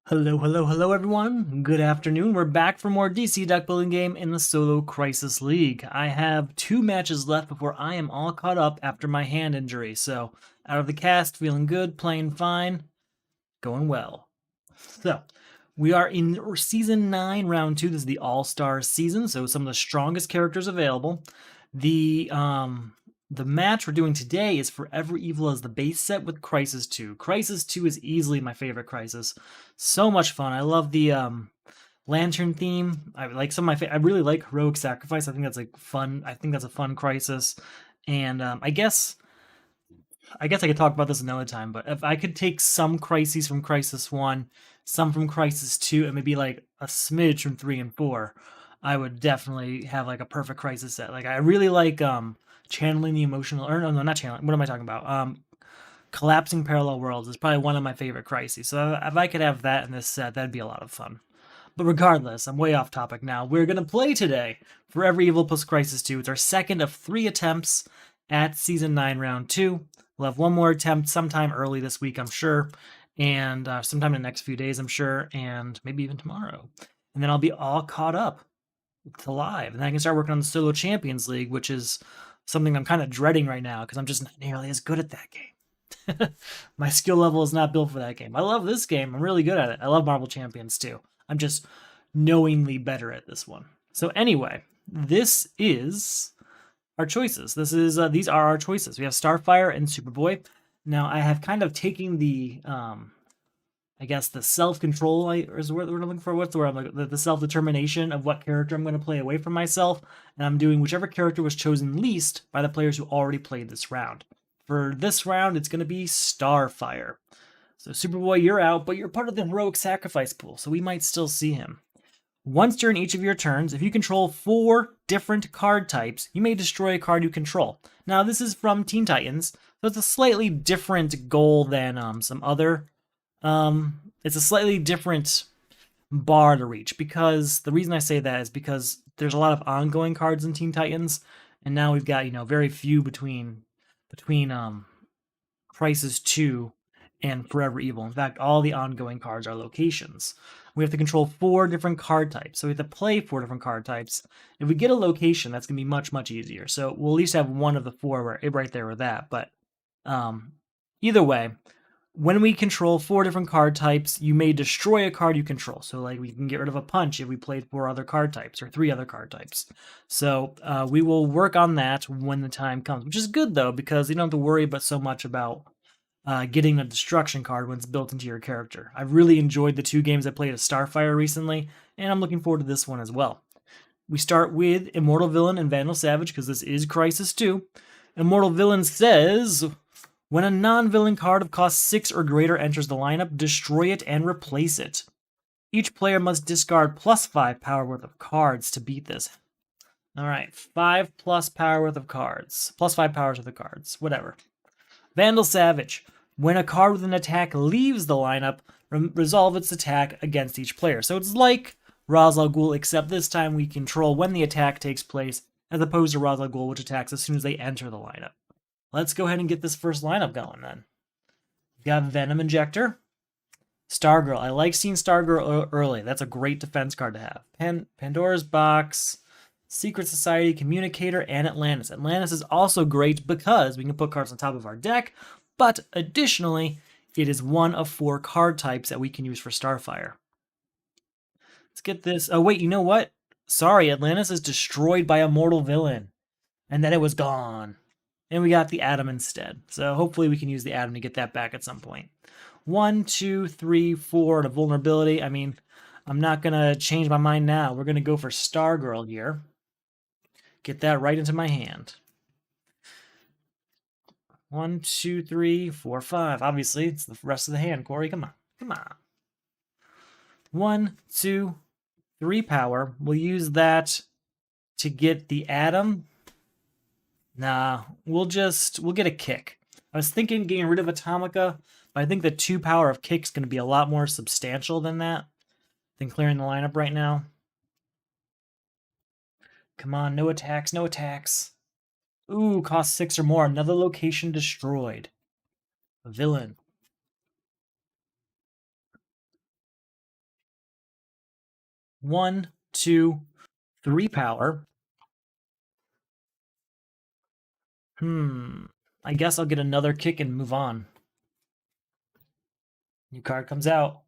Hello everyone. Good afternoon. We're back for more DC deck building game in the Solo Crisis League. I have 2 matches left before I am all caught up after my hand injury. So, out of the cast, feeling good, playing fine, going well. So, we are in Season 9, Round 2. This is the All-Star season, so some of the strongest characters available. The match we're doing today is Forever Evil as the base set with Crisis 2. Crisis 2 is easily my favorite Crisis. So much fun. I love the lantern theme. I like some of my I really like Heroic Sacrifice. I think that's like fun. I think that's a fun Crisis. And I guess I could talk about this another time, but if I could take some crises from Crisis 1, some from Crisis 2, and maybe like a smidge from 3 and 4, I would definitely have like a perfect Crisis set. Like I really like channeling the emotional, or no, not channeling. What am I talking about? Collapsing Parallel Worlds is probably one of my favorite crises. So if I could have that in this set, that'd be a lot of fun. But regardless, I'm way off topic now. We're going to play today Forever Evil plus Crisis 2. It's our second of 3 attempts at Season 9, Round 2. We'll have one more attempt sometime early this week, I'm sure, and sometime in the next few days, I'm sure, and maybe even tomorrow. And then I'll be all caught up to live, and then I can start working on the Solo Champions League, which is something I'm kind of dreading right now because I'm just not nearly as good at that game. My skill level is not built for that game. I love this game. I'm really good at it. I love Marvel Champions too. I'm just knowingly better at this one. So anyway, this is our choices. These are our choices. We have Starfire and Superboy. Now I have kind of taken the I guess the self-control is the word we're looking for. What's the word? The self-determination of what character I'm going to play away from myself, and I'm doing whichever character was chosen least by the players who already played this round. For this round, it's going to be Starfire. So Superboy, you're out, but you're part of the heroic sacrifice pool, so we might still see him. Once during each of your turns, if you control 4 different card types, you may destroy a card you control. Now, this is from Teen Titans, so it's a slightly different goal than some other it's a slightly different bar to reach, because the reason I say that is because there's a lot of ongoing cards in Teen Titans, and now we've got, very few between Crisis 2 and Forever Evil. In fact, all the ongoing cards are locations. We have to control 4 different card types, so we have to play 4 different card types. If we get a location, that's going to be much, much easier. So we'll at least have one of the 4 right there with that. But either way, when we control 4 different card types, you may destroy a card you control. So like we can get rid of a punch if we played 4 other card types or 3 other card types. So we will work on that when the time comes, which is good though, because you don't have to worry about so much about getting a destruction card when it's built into your character. I've really enjoyed the 2 games I played of Starfire recently, and I'm looking forward to this one as well. We start with Immortal Villain and Vandal Savage, because this is Crisis 2. Immortal Villain says, when a non-villain card of cost 6 or greater enters the lineup, destroy it and replace it. Each player must discard +5 power worth of cards to beat this. Alright, 5 plus power worth of cards. +5 powers worth of cards. Whatever. Vandal Savage. When a card with an attack leaves the lineup, resolve its attack against each player. So it's like Ra's al Ghul, except this time we control when the attack takes place, as opposed to Ra's al Ghul, which attacks as soon as they enter the lineup. Let's go ahead and get this first lineup going then. We've got Venom Injector. Stargirl. I like seeing Stargirl early. That's a great defense card to have. Pandora's Box, Secret Society, Communicator, and Atlantis. Atlantis is also great because we can put cards on top of our deck, but additionally, it is one of 4 card types that we can use for Starfire. Let's get this. Oh, wait, you know what? Sorry, Atlantis is destroyed by a mortal villain, and then it was gone. And we got the Atom instead. So hopefully we can use the Atom to get that back at some point. 1, 2, 3, 4 to vulnerability. I mean, I'm not going to change my mind now. We're going to go for Stargirl here. Get that right into my hand. 1, 2, 3, 4, 5. Obviously, it's the rest of the hand, Corey. Come on. Come on. 1, 2, 3 power. We'll use that to get the Atom. Nah, we'll get a kick. I was thinking getting rid of Atomica, but I think the 2 power of kick's going to be a lot more substantial than that, than clearing the lineup right now. Come on, no attacks, no attacks. Ooh, cost 6 or more. Another location destroyed. A villain. 1, 2, 3 power. I guess I'll get another kick and move on. New card comes out.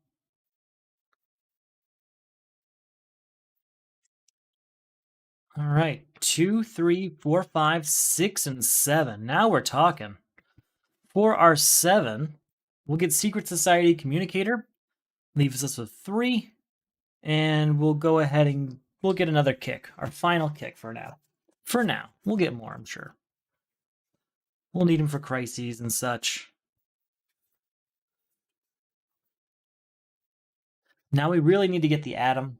All right, 2, 3, 4, 5, 6, and 7. Now we're talking. For our 7, we'll get Secret Society Communicator. Leaves us with 3. And we'll go ahead and we'll get another kick. Our final kick for now. For now. We'll get more, I'm sure. We'll need him for crises and such. Now we really need to get the Atom,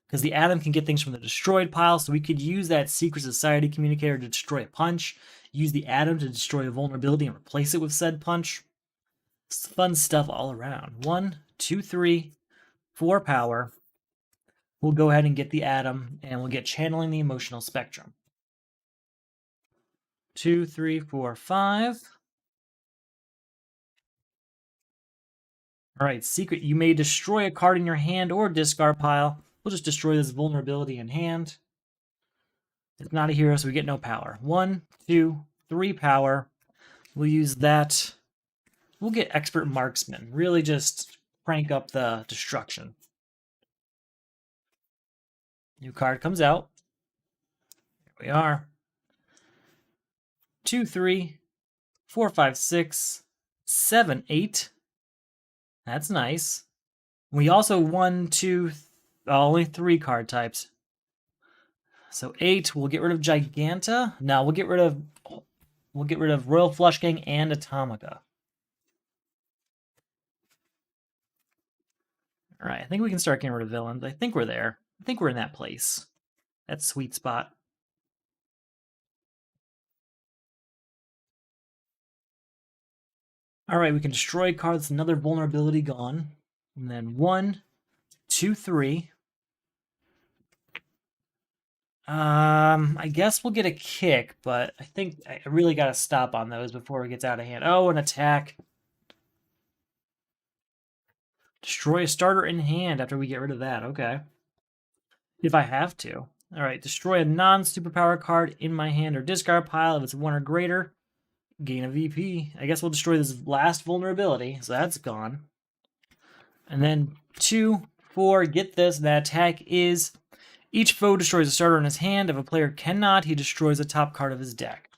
because the Atom can get things from the destroyed pile, so we could use that Secret Society Communicator to destroy a punch, use the Atom to destroy a vulnerability and replace it with said punch. It's fun stuff all around. 1, 2, 3, 4 power. We'll go ahead and get the Atom, and we'll get Channeling the Emotional Spectrum. 2, 3, 4, 5. All right, secret. You may destroy a card in your hand or discard pile. We'll just destroy this vulnerability in hand. It's not a hero, so we get no power. 1, 2, 3 power. We'll use that. We'll get Expert Marksman. Really just crank up the destruction. New card comes out. Here we are. 2, 3, 4, 5, 6, 7, 8. That's nice. We also 1, 2, only 3 card types. So 8. We'll get rid of Giganta. No, we'll get rid of Royal Flush Gang and Atomica. All right, I think we can start getting rid of villains. I think we're there. I think we're in that place. That sweet spot. All right, we can destroy cards. Another vulnerability gone. And then 1, 2, 3. I guess we'll get a kick, but I think I really got to stop on those before it gets out of hand. Oh, an attack. Destroy a starter in hand after we get rid of that. Okay. If I have to. All right, destroy a non-superpower card in my hand or discard pile if it's 1 or greater. Gain a VP. I guess we'll destroy this last vulnerability, so that's gone. And then 2, 4, get this. That attack is each foe destroys a starter in his hand. If a player cannot, he destroys a top card of his deck.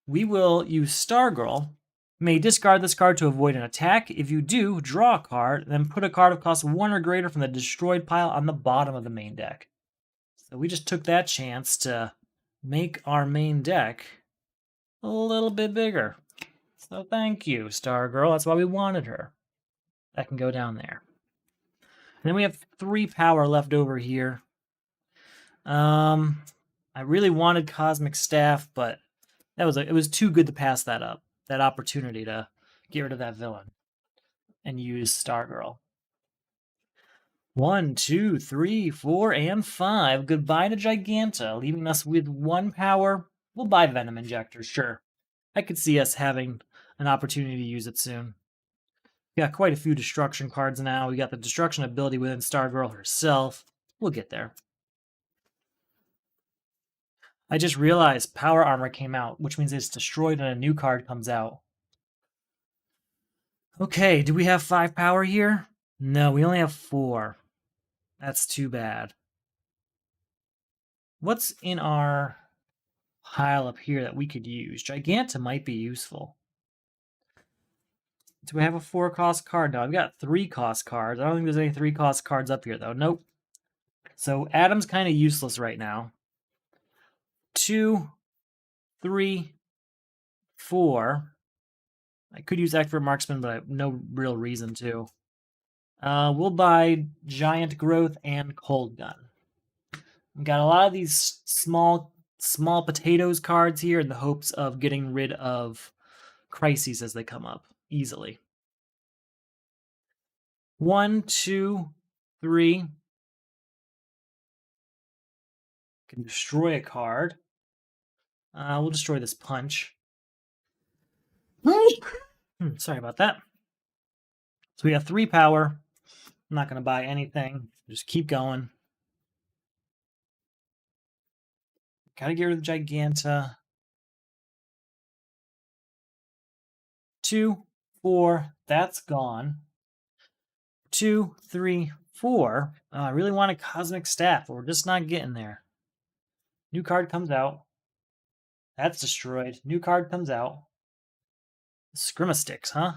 We will use Stargirl. May discard this card to avoid an attack. If you do, draw a card, then put a card of cost 1 or greater from the destroyed pile on the bottom of the main deck. So we just took that chance to make our main deck a little bit bigger. So thank you, Stargirl. That's why we wanted her. That can go down there. And then we have 3 power left over here. I really wanted Cosmic Staff, but it was too good to pass that up. That opportunity to get rid of that villain and use Stargirl. 1, 2, 3, 4, and 5. Goodbye to Giganta, leaving us with 1 power. We'll buy Venom Injector, sure. I could see us having an opportunity to use it soon. We got quite a few destruction cards now. We got the destruction ability within Stargirl herself. We'll get there. I just realized Power Armor came out, which means it's destroyed and a new card comes out. Okay, do we have 5 power here? No, we only have 4. That's too bad. What's in our pile up here that we could use? Giganta might be useful. Do we have a 4-cost card? No, I've got 3-cost cards. I don't think there's any 3-cost cards up here, though. Nope. So Atom's kind of useless right now. 2, 3, 4. I could use Expert Marksman, but I have no real reason to. We'll buy Giant Growth and Cold Gun. We've got a lot of these small potatoes cards here in the hopes of getting rid of crises as they come up easily. 1, 2, 3. Can destroy a card. We'll destroy this punch. Sorry about that. So we have 3 power. I'm not going to buy anything. Just keep going. Gotta get rid of the Giganta. 2, 4. That's gone. 2, 3, 4. I really want a Cosmic Staff, but we're just not getting there. New card comes out. That's destroyed. New card comes out. Scrimmasticks, huh?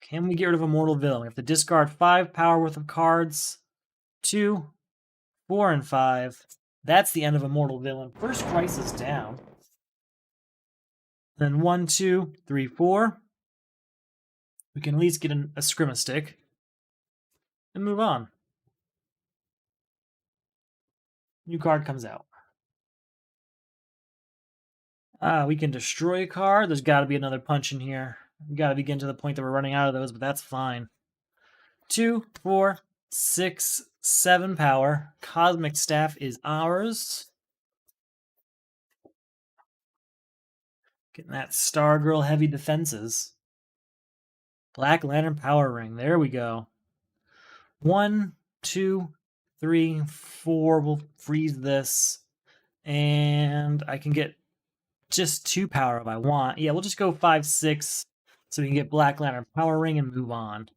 Can we get rid of Immortal Villain? We have to discard 5 power worth of cards. 2, 4, and 5. That's the end of Immortal Villain. First Crisis down. Then 1, 2, 3, 4. We can at least get a Scrimmastick and move on. New card comes out. We can destroy a card. There's got to be another punch in here. We got to be getting to the point that we're running out of those, but that's fine. 2, 4, 6, 7 power. Cosmic Staff is ours. Getting that Stargirl heavy defenses. Black Lantern Power Ring. There we go. 1, 2, 3, 4. We'll freeze this. And I can get just 2 power if I want. Yeah, we'll just go 5, 6. So we can get Black Lantern Power Ring and move on.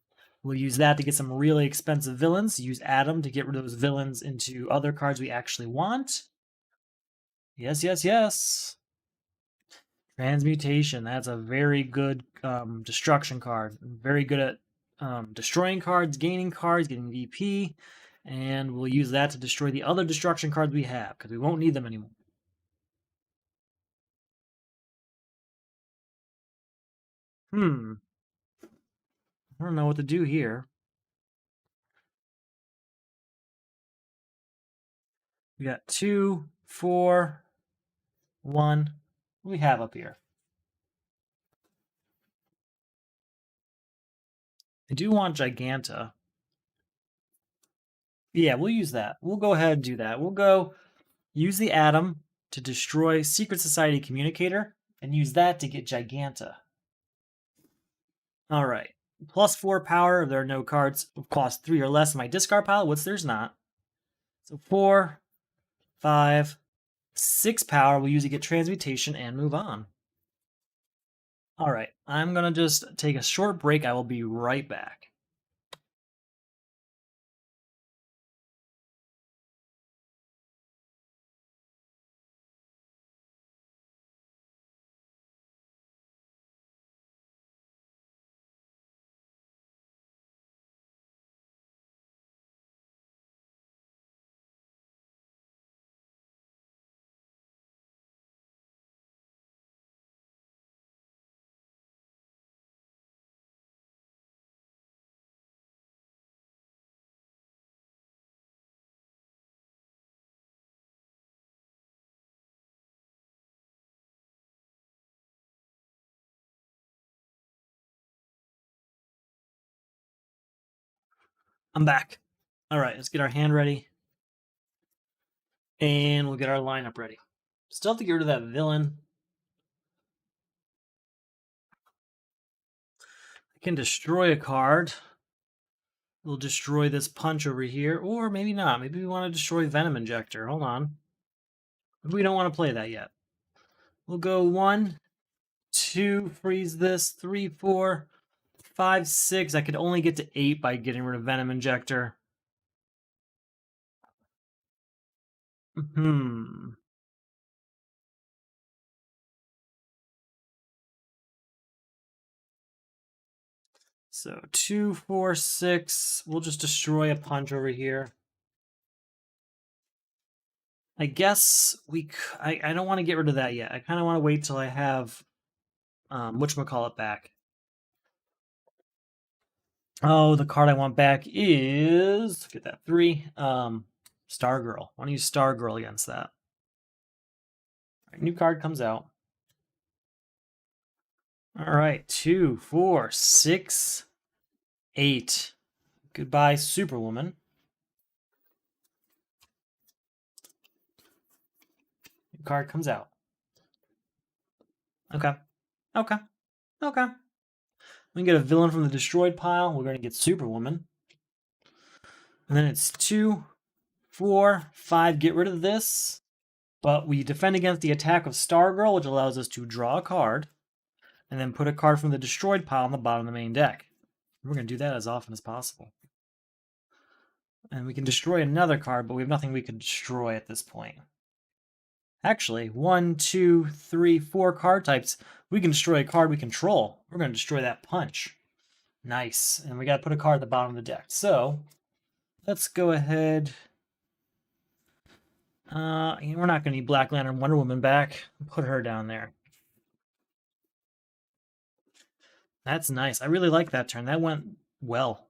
We'll use that to get some really expensive villains. Use Adam to get rid of those villains into other cards we actually want. Yes, yes, yes. Transmutation. That's a very good destruction card. Very good at destroying cards, gaining cards, getting VP. And we'll use that to destroy the other destruction cards we have, because we won't need them anymore. I don't know what to do here. We got 2, 4, 1. What do we have up here? I do want Giganta. Yeah, we'll use that. We'll go ahead and do that. We'll go use the Atom to destroy Secret Society Communicator and use that to get Giganta. All right. +4 power. There are no cards cost 3 or less in my discard pile, which there's not. So 4, 5, 6 power. We'll use it to get Transmutation and move on. All right. I'm going to just take a short break. I will be right back. I'm back. All right, let's get our hand ready. And we'll get our lineup ready. Still have to get rid of that villain. I can destroy a card. We'll destroy this punch over here, or maybe not. Maybe we want to destroy Venom Injector. Hold on. Maybe we don't want to play that yet. We'll go 1, 2, freeze this, 3, 4, 5, 6. I could only get to 8 by getting rid of Venom Injector. So 2, 4, 6. We'll just destroy a punch over here. I guess I don't want to get rid of that yet. I kind of want to wait till I have whatchamacallit back. Oh, the card I want back is, get that 3. Stargirl. I want to use Stargirl against that. All right, new card comes out. All right, 2, 4, 6, 8. Goodbye, Superwoman. New card comes out. Okay. Okay. Okay. We can get a villain from the destroyed pile. We're going to get Superwoman. And then it's 2, 4, 5. Get rid of this. But we defend against the attack of Stargirl, which allows us to draw a card. And then put a card from the destroyed pile on the bottom of the main deck. We're going to do that as often as possible. And we can destroy another card, but we have nothing we can destroy at this point. Actually, 1, 2, 3, 4 card types. We can destroy a card we control. We're going to destroy that punch. Nice. And we got to put a card at the bottom of the deck. So, let's go ahead. We're not going to need Black Lantern Wonder Woman back. Put her down there. That's nice. I really like that turn. That went well.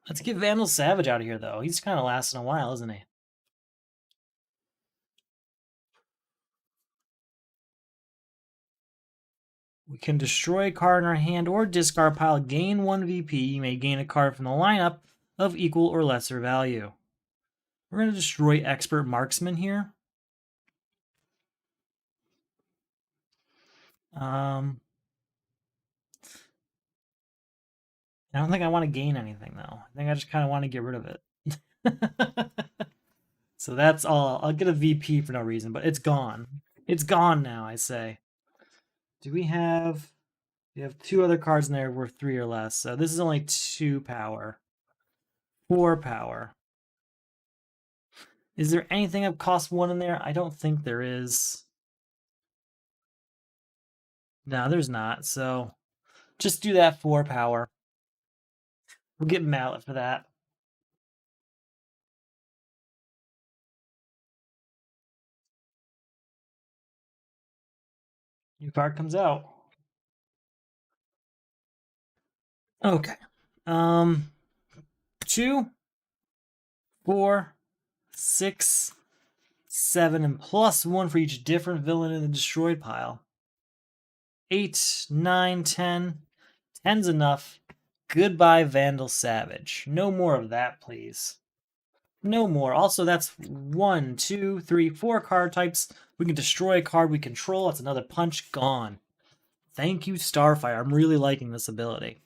Let's get Vandal Savage out of here, though. He's kind of lasting a while, isn't he? We can destroy a card in our hand or discard pile, gain 1 VP. You may gain a card from the lineup of equal or lesser value. We're going to destroy Expert Marksman here. I don't think I want to gain anything, though. I think I just kind of want to get rid of it. So that's all. I'll get a VP for no reason, but it's gone. It's gone now, I say. Do we have... We have 2 other cards in there worth 3 or less. So this is only 2 power. 4 power. Is there anything that costs 1 in there? I don't think there is. No, there's not. So just do that 4 power. We'll get Mallet for that. New card comes out. Okay. 2, 4, 6, 7, and plus 1 for each different villain in the destroyed pile. 8, 9, 10. 10's enough. Goodbye, Vandal Savage. No more of that, please. No more. Also, that's 1, 2, 3, 4 card types. We can destroy a card we control. That's another punch gone. Thank you, Starfire. I'm really liking this ability.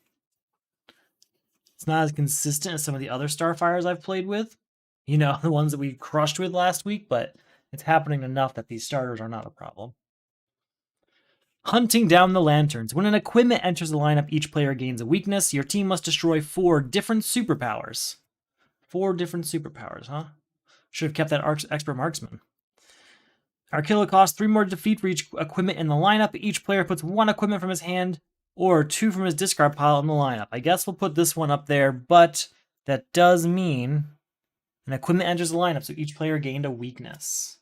It's not as consistent as some of the other Starfires I've played with. You know, the ones that we crushed with last week, but it's happening enough that these starters are not a problem. Hunting down the lanterns. When an equipment enters the lineup, each player gains a weakness. Your team must destroy 4 different superpowers. 4 different superpowers, huh? Should have kept that Expert Marksman. Our killer costs 3 more defeat for each equipment in the lineup. Each player puts 1 equipment from his hand or 2 from his discard pile in the lineup. I guess we'll put this one up there, but that does mean an equipment enters the lineup, so each player gained a weakness.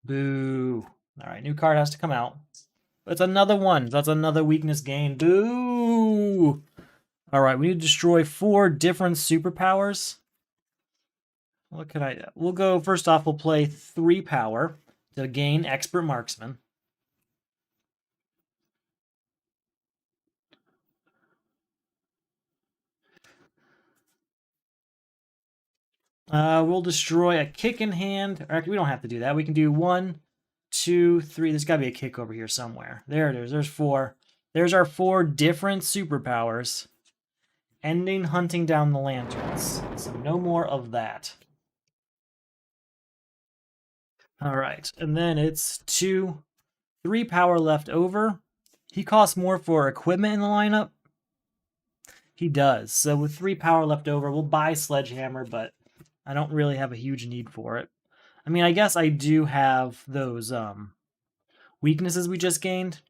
Boo. All right, new card has to come out. It's another one. That's another weakness gained. Boo! All right, we need to destroy 4 different superpowers. What could I... We'll go... First off, we'll play 3 power to gain Expert Marksman. We'll destroy a kick in hand. Or actually, we don't have to do that. We can do 1, 2, 3. There's got to be a kick over here somewhere. There it is. There's 4. There's our 4 different superpowers. Ending hunting down the lanterns. So no more of that. All right. And then it's 2, 3 power left over. He costs more for equipment in the lineup. He does. So with 3 power left over, we'll buy Sledgehammer, but I don't really have a huge need for it. I mean, I guess I do have those weaknesses we just gained,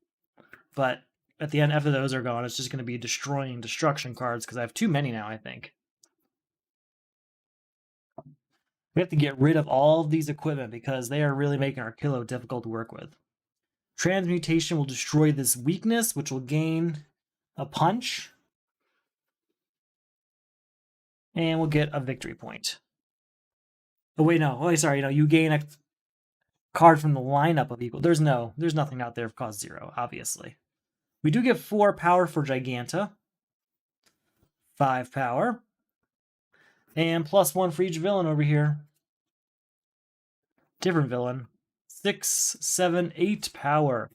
but at the end, after those are gone, it's just going to be destroying destruction cards because I have too many now, I think. We have to get rid of all of these equipment because they are really making our Kilo difficult to work with. Transmutation will destroy this weakness, which will gain a punch. And we'll get a victory point. Oh, wait, no. Oh, sorry. No, you gain a card from the lineup of equal. There's nothing out there for cost 0, obviously. We do get 4 power for Giganta. 5 power. And plus 1 for each villain over here. Different villain. 6, 7, 8 power.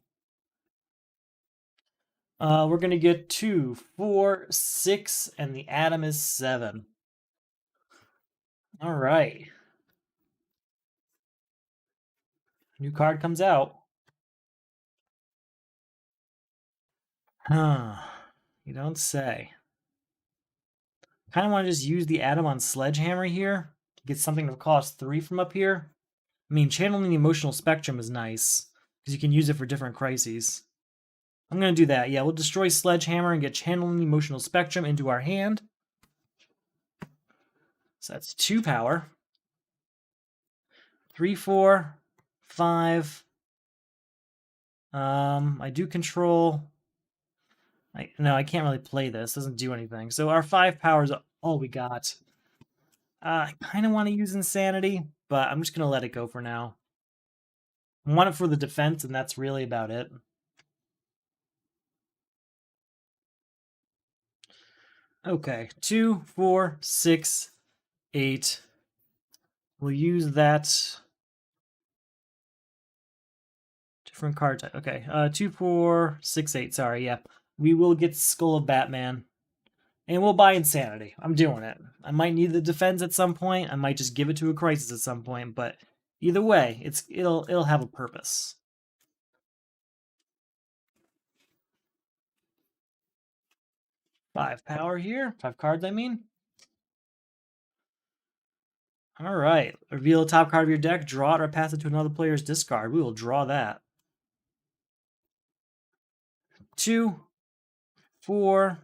We're gonna get 2, 4, 6, and the atom is 7. All right. New card comes out. Huh. You don't say. Kind of want to just use the atom on Sledgehammer here. Get something that costs 3 from up here. I mean, channeling the emotional spectrum is nice, because you can use it for different crises. I'm going to do that. Yeah, we'll destroy Sledgehammer and get channeling the emotional spectrum into our hand. So that's 2 power. 3, 4, 5. I do control... No, I can't really play this. It doesn't do anything. So our 5 power is all we got. I kind of want to use Insanity, but I'm just going to let it go for now. I want it for the defense, and that's really about it. Okay, 2, 4, 6, 8. We'll use that. Different card type. Okay, 2, 4, 6, 8. Sorry, yeah. We will get Skull of Batman. And we'll buy Insanity. I'm doing it. I might need the defense at some point. I might just give it to a crisis at some point, but either way, it'll have a purpose. 5 power here. 5 cards, I mean. All right. Reveal the top card of your deck, draw it, or pass it to another player's discard. We will draw that. 2, 4.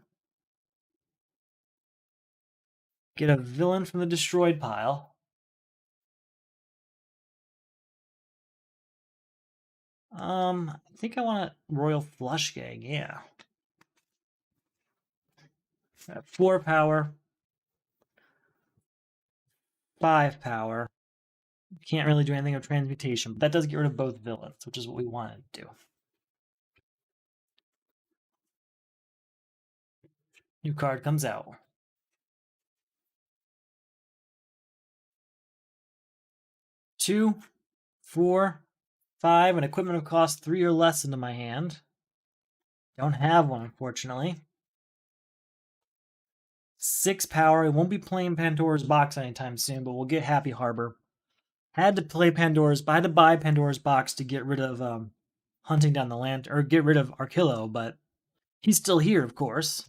Get a villain from the destroyed pile. I think I want a Royal Flush Gang, yeah. 4 power. 5 power. Can't really do anything with transmutation, but that does get rid of both villains, which is what we wanted to do. New card comes out. 2, 4, 5, and equipment of cost 3 or less into my hand. Don't have one, unfortunately. 6 power. I won't be playing Pandora's Box anytime soon, but we'll get Happy Harbor. Had to buy Pandora's Box to get rid of hunting down the land, or get rid of Arkillo, but he's still here, of course.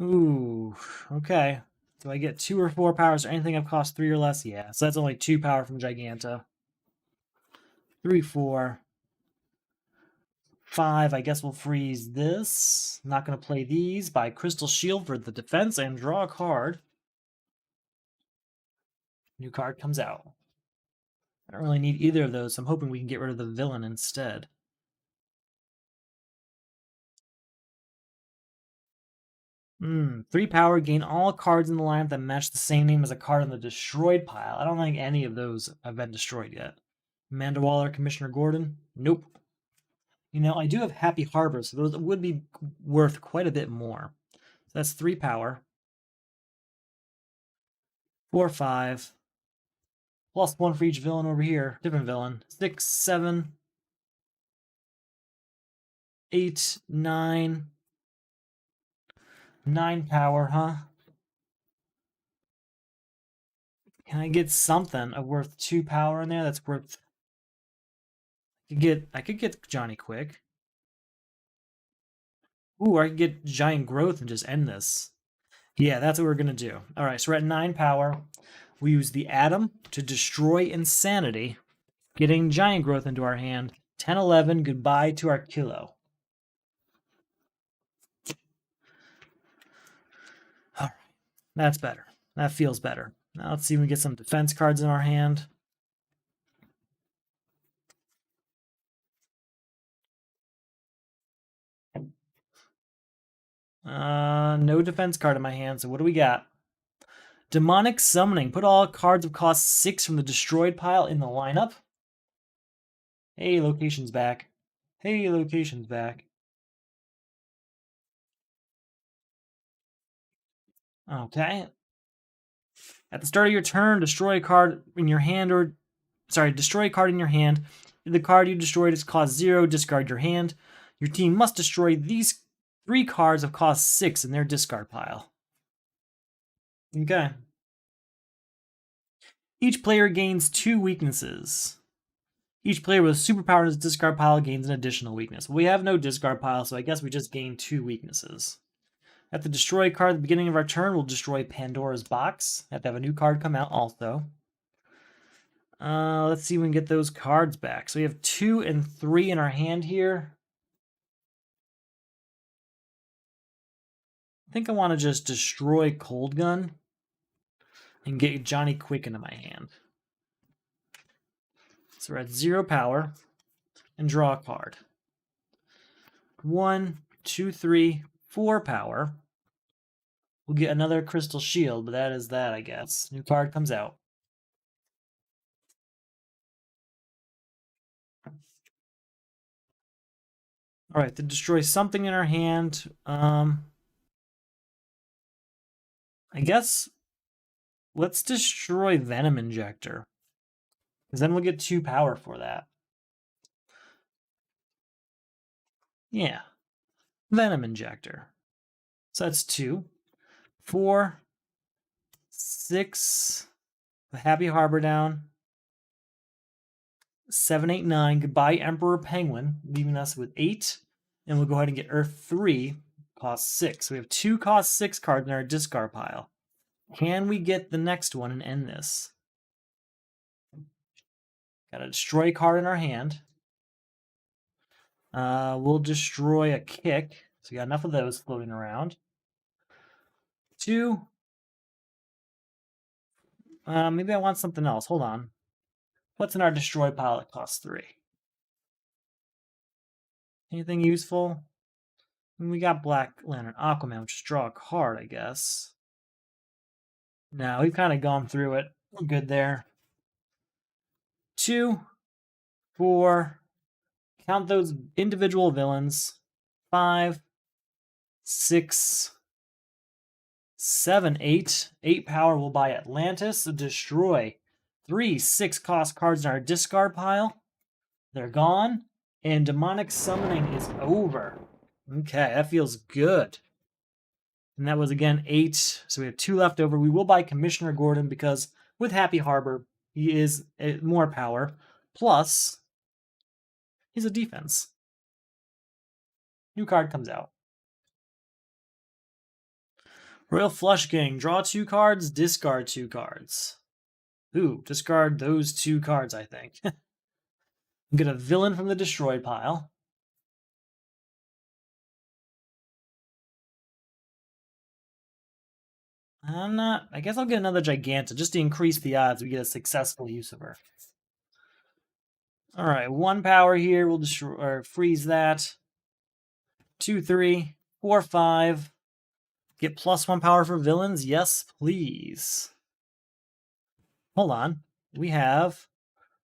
Ooh, okay. Do I get 2 or 4 powers or anything that costs 3 or less? Yeah, so that's only 2 power from Giganta. 3, 4, 5. I guess we'll freeze this. Not going to play these. Buy Crystal Shield for the defense and draw a card. New card comes out. I don't really need either of those, so I'm hoping we can get rid of the villain instead. 3 power, gain all cards in the lineup that match the same name as a card in the destroyed pile. I don't think any of those have been destroyed yet. Amanda Waller, Commissioner Gordon? Nope. You know, I do have Happy Harbor, so those would be worth quite a bit more. So that's 3 power. 4, 5. Plus 1 for each villain over here. Different villain. 6, 7, 8, 9. 9 power, huh? Can I get something worth 2 power in there that's worth... I could get Johnny Quick. Ooh, I could get Giant Growth and just end this. Yeah, that's what we're going to do. All right, so we're at 9 power. We use the Atom to destroy Insanity, getting Giant Growth into our hand. 10, 11, goodbye to our Kilo. All right, that's better. That feels better. Now let's see if we get some defense cards in our hand. No defense card in my hand, so what do we got? Demonic Summoning. Put all cards of cost 6 from the destroyed pile in the lineup. Hey, location's back. Hey, location's back. Okay. At the start of your turn, destroy a card in your hand destroy a card in your hand. the card you destroyed is cost 0, discard your hand. Your team must destroy these 3 cards of cost 6 in their discard pile. Okay. Each player gains 2 weaknesses. Each player with a superpower in his discard pile gains an additional weakness. We have no discard pile, so I guess we just gain 2 weaknesses. At the destroy card at the beginning of our turn, we'll destroy Pandora's box. Have to have a new card come out also. Let's see if we can get those cards back. So we have 2 and 3 in our hand here. I think I want to just destroy Cold Gun and get Johnny Quick into my hand. So we're at 0 power and draw a card. 1, 2, 3, 4 power. We'll get another Crystal Shield, but that is that, I guess. New card comes out. All right, to destroy something in our hand, I guess let's destroy Venom Injector, because then we'll get 2 power for that. Yeah, Venom Injector. So that's 2. 4, 6, the Happy Harbor down. 7, 8, 9. Goodbye, Emperor Penguin, leaving us with 8. And we'll go ahead and get Earth 3, cost 6. So we have 2 cost 6 cards in our discard pile. Can we get the next one and end this? Got a destroy card in our hand. We'll destroy a kick. So we got enough of those floating around. 2. Maybe I want something else. Hold on. What's in our destroy pile that costs 3? Anything useful? We got Black Lantern Aquaman, which is draw a card, I guess. No, we've kind of gone through it. We're good there. 2, 4. Count those individual villains. 5, 6, 7, 8. 8 power will buy Atlantis. Destroy 3 6 cost cards in our discard pile. They're gone. And demonic summoning is over. Okay, that feels good. And that was again 8. So we have 2 left over. We will buy Commissioner Gordon because with Happy Harbor, he is more power. Plus, he's a defense. New card comes out. Royal Flush Gang. Draw 2 cards, discard 2 cards. Ooh, discard those 2 cards, I think. Get a villain from the destroyed pile. I guess I'll get another Giganta just to increase the odds we get a successful use of her. All right, 1 power here. We'll destroy or freeze that. 2, 3, 4, 5. Get +1 power for villains. Yes, please. Hold on. We have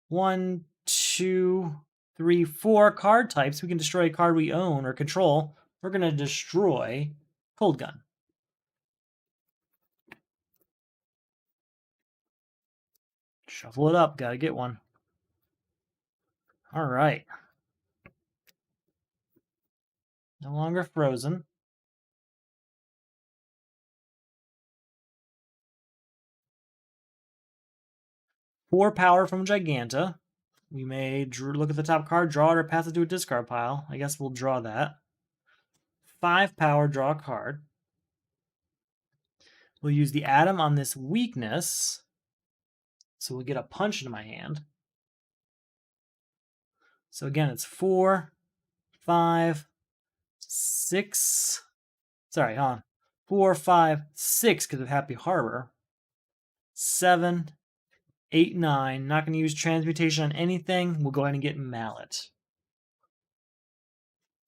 1, 2, 3, 4 card types. We can destroy a card we own or control. We're going to destroy Cold Gun. Shuffle it up. Gotta get one. All right. No longer frozen. Four power from Giganta. We may look at the top card, draw it, or pass it to a discard pile. I guess we'll draw that. 5 power, draw a card. We'll use the Atom on this weakness. So we'll get a punch into my hand. So again, it's 4, 5, 6. Sorry, hold on. 4, 5, 6 because of Happy Harbor. 7, 8, 9. Not going to use transmutation on anything. We'll go ahead and get Mallet.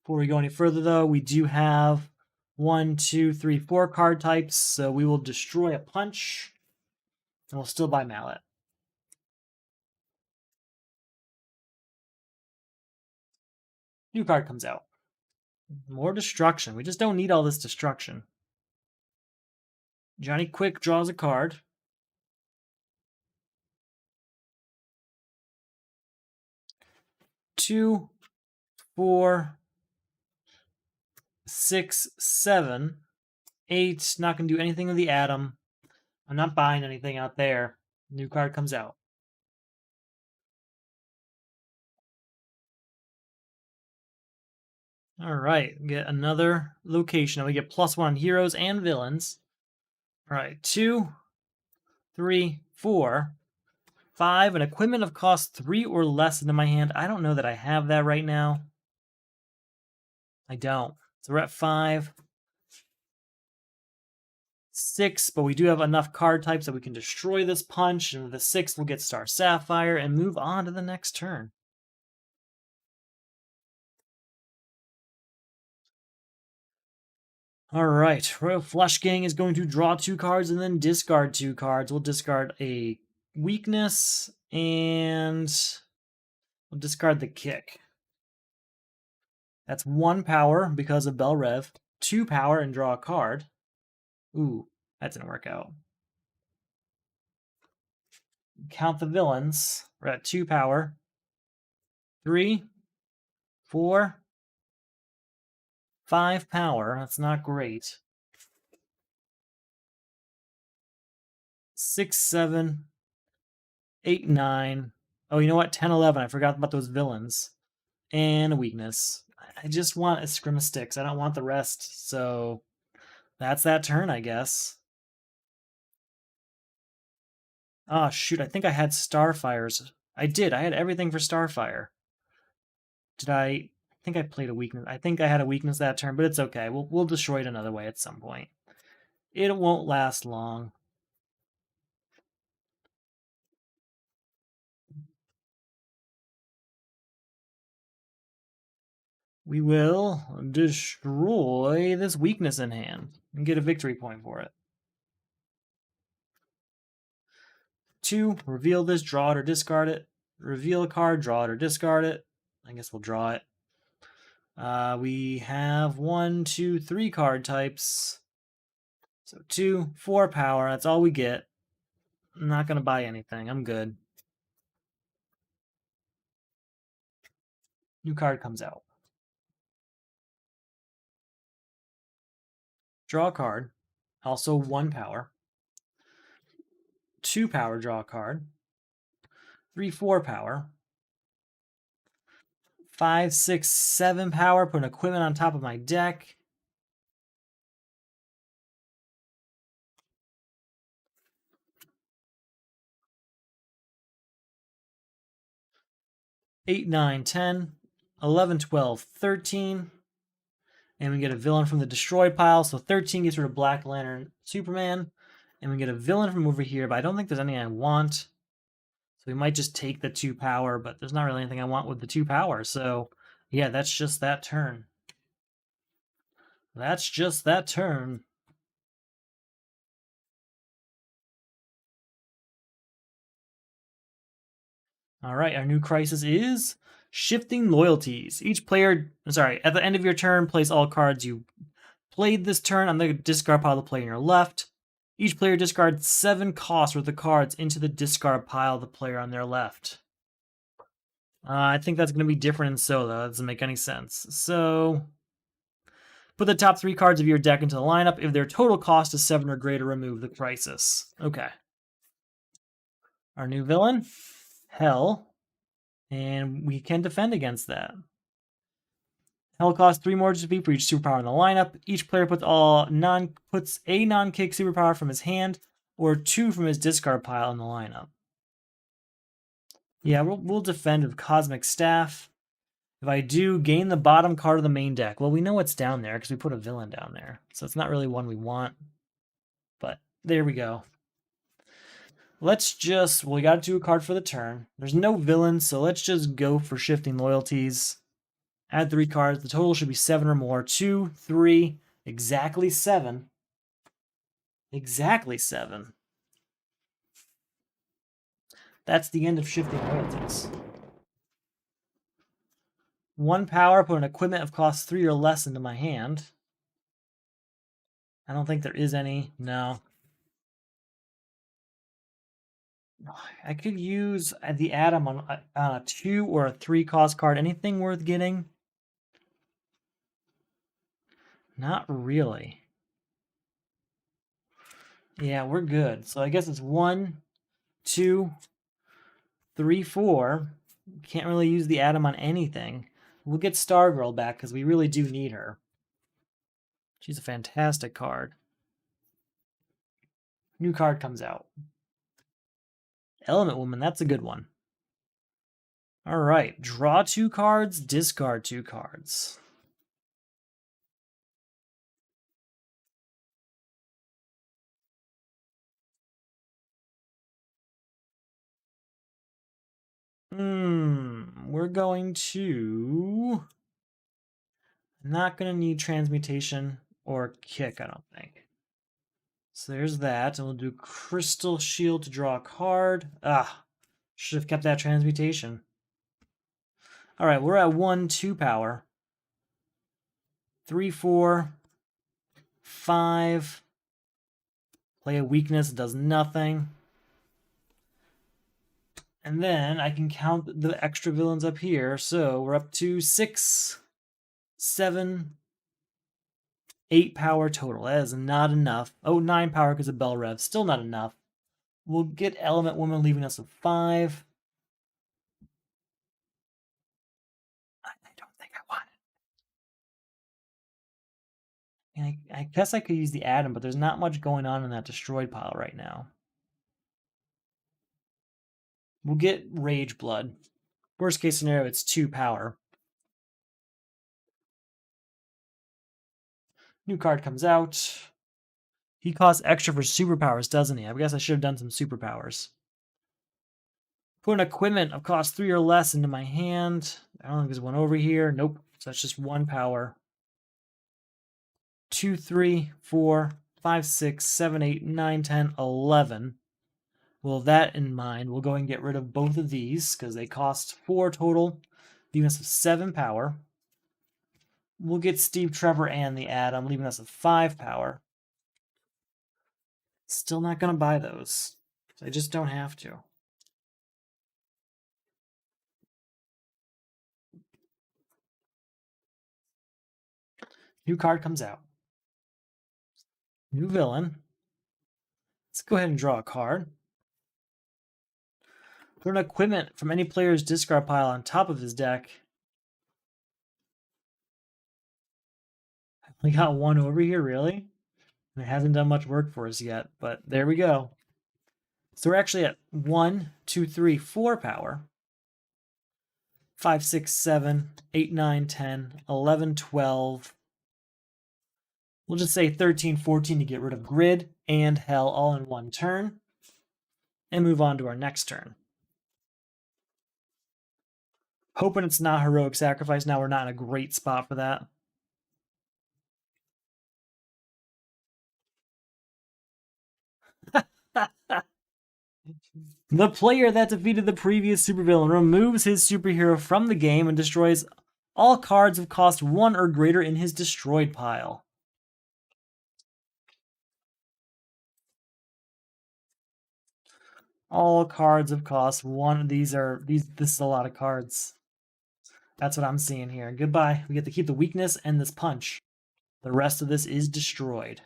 Before we go any further, though, we do have 1, 2, 3, 4 card types. So we will destroy a punch. And we'll still buy Mallet. New card comes out. More destruction. We just don't need all this destruction. Johnny Quick draws a card. 2, 4, 6, 7, 8. Not going to do anything with the Atom. I'm not buying anything out there. New card comes out. All right, get another location. We get +1 on heroes and villains. All right, 2, 3, 4, 5. An equipment of cost 3 or less into my hand. I don't know that I have that right now. I don't. So we're at 5, 6, but we do have enough card types that we can destroy this punch, and with the 6, we'll get Star Sapphire and move on to the next turn. All right, Royal Flush Gang is going to draw 2 cards and then discard 2 cards. We'll discard a weakness, and we'll discard the kick. That's 1 power because of Bell Rev, 2 power and draw a card. Ooh, that didn't work out. Count the villains. We're at 2 power. 3, 4, 5 power. That's not great. 6, 7, 8, 9. Oh, you know what? 10, 11. I forgot about those villains. And a weakness. I just want a Scrim of Sticks. I don't want the rest. So that's that turn, I guess. Oh, shoot. I think I had Starfires. I did. I had everything for Starfire. Did I think I played a weakness. I think I had a weakness that turn, but it's okay. We'll destroy it another way at some point. It won't last long. We will destroy this weakness in hand and get a victory point for it. 2, reveal this, draw it or discard it. Reveal a card, draw it or discard it. I guess we'll draw it. We have 1, 2, 3 card types. So 2, 4 power. That's all we get. I'm not going to buy anything. I'm good. New card comes out. Draw a card. Also 1 power. 2 power, draw a card. 3, 4 power. 5, 6, 7 power. Put an equipment on top of my deck. Eight, 9, 10, 11, 12, 13. And we get a villain from the destroy pile. So 13 gets rid of Black Lantern Superman. And we get a villain from over here, but I don't think there's any I want. So we might just take the 2 power, but there's not really anything I want with the 2 power. So yeah, that's just that turn. That's just that turn. All right, our new crisis is Shifting Loyalties. Each player, at the end of your turn, place all cards you played this turn on the discard pile of the player on your left. Each player discards 7 costs worth of cards into the discard pile of the player on their left. I think that's going to be different in solo. That doesn't make any sense. So put the top 3 cards of your deck into the lineup. If their total cost is 7 or greater, remove the crisis. Okay. Our new villain, Hell. And we can defend against that. Hell costs 3 more GP for each superpower in the lineup. Each player puts a non-kick superpower from his hand or 2 from his discard pile in the lineup. Yeah, we'll defend with Cosmic Staff. If I do, gain the bottom card of the main deck. Well, we know what's down there because we put a villain down there. So it's not really one we want. But there we go. Let's just... Well, we got to do a card for the turn. There's no villain, so let's just go for Shifting Loyalties. Add 3 cards. The total should be 7 or more. 2, 3, exactly 7. Exactly 7. That's the end of Shifting Loyalties. 1 power, put an equipment of cost 3 or less into my hand. I don't think there is any. No. I could use the Atom on a 2 or a 3 cost card. Anything worth getting? Not really. Yeah, we're good. So I guess it's 1, 2, 3, 4. Can't really use the Atom on anything. We'll get Stargirl back because we really do need her. She's a fantastic card. New card comes out. Element Woman, that's a good one. All right, draw 2 cards, discard 2 cards. We're going to... Not going to need Transmutation or Kick, I don't think. So there's that, and we'll do Crystal Shield to draw a card. Should have kept that Transmutation. All right, we're at 1, 2 power. 3, 4, 5. Play a weakness, does nothing. And then I can count the extra villains up here. So we're up to 6, 7, 8 power total. That is not enough. Oh, 9 power because of Bell Rev. Still not enough. We'll get Element Woman, leaving us with 5. I don't think I want it. And I guess I could use the Atom, but there's not much going on in that destroyed pile right now. We'll get Rage Blood. Worst case scenario, it's 2 power. New card comes out. He costs extra for superpowers, doesn't he? I guess I should have done some superpowers. Put an equipment of cost 3 or less into my hand. I don't think there's one over here. Nope. So that's just 1 power. 2, 3, 4, 5, 6, 7, 8, 9, 10, 11. Well, that in mind, we'll go and get rid of both of these because they cost 4 total, leaving us with 7 power. We'll get Steve Trevor and the Atom, leaving us with 5 power. Still not going to buy those. I just don't have to. New card comes out. New villain. Let's go ahead and draw a card. Put an equipment from any player's discard pile on top of his deck. I only got 1 over here, really? It hasn't done much work for us yet, but there we go. So we're actually at 1, 2, 3, 4 power. 5, 6, 7, 8, 9, 10, 11, 12. We'll just say 13, 14 to get rid of Grid and Hell all in 1 turn. And move on to our next turn. Hoping it's not Heroic Sacrifice. Now we're not in a great spot for that. The player that defeated the previous supervillain removes his superhero from the game and destroys all cards of cost 1 or greater in his destroyed pile. All cards of cost 1. This is a lot of cards. That's what I'm seeing here. Goodbye. We get to keep the weakness and this punch. The rest of this is destroyed.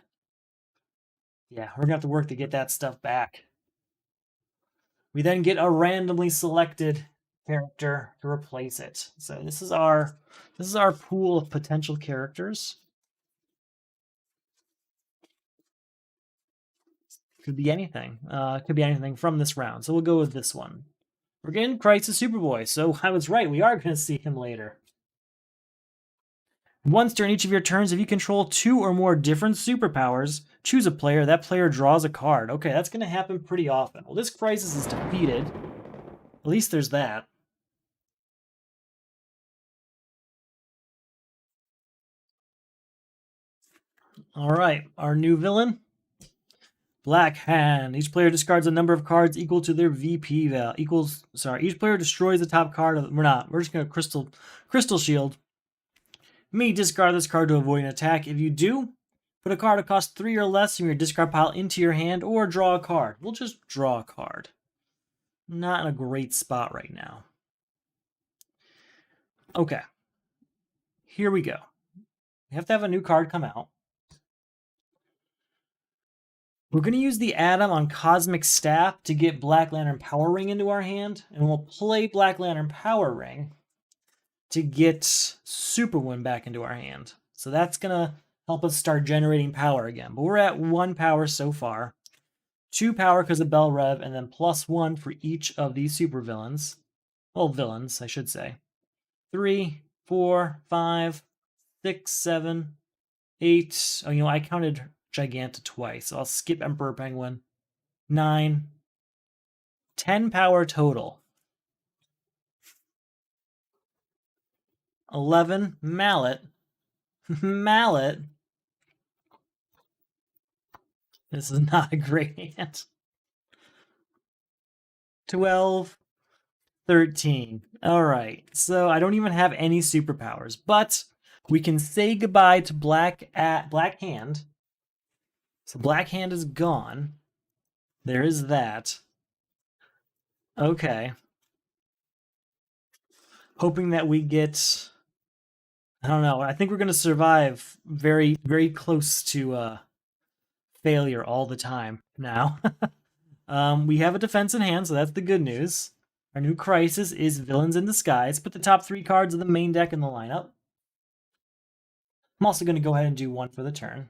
Yeah, we're gonna have to work to get that stuff back. We then get a randomly selected character to replace it. So this is our pool of potential characters. Could be anything. Could be anything from this round. So we'll go with this one. We're getting Crisis Superboy. So I was right. We are going to see him later. Once during each of your turns, if you control 2 or more different superpowers, choose a player. That player draws a card. Okay, that's going to happen pretty often. Well, this Crisis is defeated. At least there's that. All right, our new villain. Black Hand. Each player discards a number of cards equal to their VP value. Each player destroys the top card of... We're just going to Crystal Shield. Me discard this card to avoid an attack. If you do, put a card that costs 3 or less from your discard pile into your hand or draw a card. We'll just draw a card. not in a great spot right now. Okay. Here we go. We have to have a new card come out. We're going to use the Atom on Cosmic Staff to get Black Lantern Power Ring into our hand, and we'll play Black Lantern Power Ring to get Superwoman back into our hand. So that's going to help us start generating power again. But we're at 1 power so far. 2 power because of Bell Rev, and then +1 for each of these supervillains. Well, villains, I should say. 3, 4, 5, 6, 7, 8. Oh, I counted Giganta twice, so I'll skip Emperor Penguin. 9. 10 power total. 11. Mallet. Mallet. This is not a great hand. 12. 13. All right, so I don't even have any superpowers, but we can say goodbye to Black Hand. So Black Hand is gone. There is that. Okay. Hoping that we get... I don't know. I think we're going to survive very, very close to failure all the time now. We have a defense in hand, so that's the good news. Our new crisis is Villains in Disguise. Put the top 3 cards of the main deck in the lineup. I'm also going to go ahead and do 1 for the turn.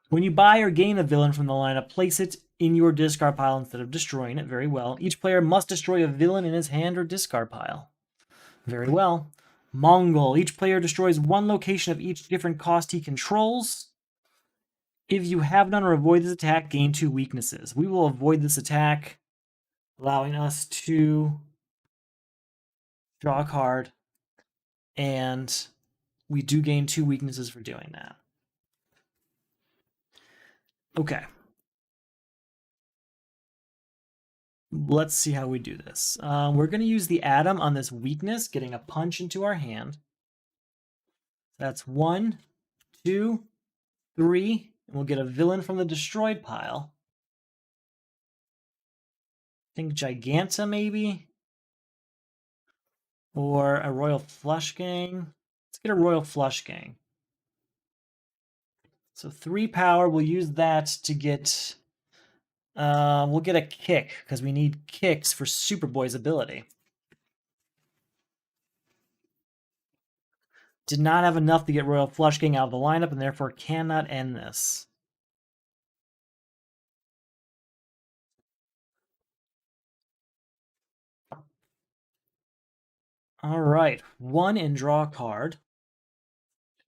When you buy or gain a villain from the lineup, place it in your discard pile instead of destroying it. Very well. Each player must destroy a villain in his hand or discard pile. Very well. Mongol. Each player destroys 1 location of each different cost he controls. If you have none or avoid this attack, gain 2 weaknesses. We will avoid this attack, allowing us to draw a card, and we do gain 2 weaknesses for doing that. Okay. Let's see how we do this. We're going to use the Atom on this weakness, getting a punch into our hand. That's 1, 2, 3, and we'll get a villain from the destroyed pile. I think Giganta, maybe? Or a Royal Flush Gang. Let's get a Royal Flush Gang. So 3 power, we'll use that to get... we'll get a kick, because we need kicks for Superboy's ability. Did not have enough to get Royal Flush Gang out of the lineup, and therefore cannot end this. All right, 1 and draw a card.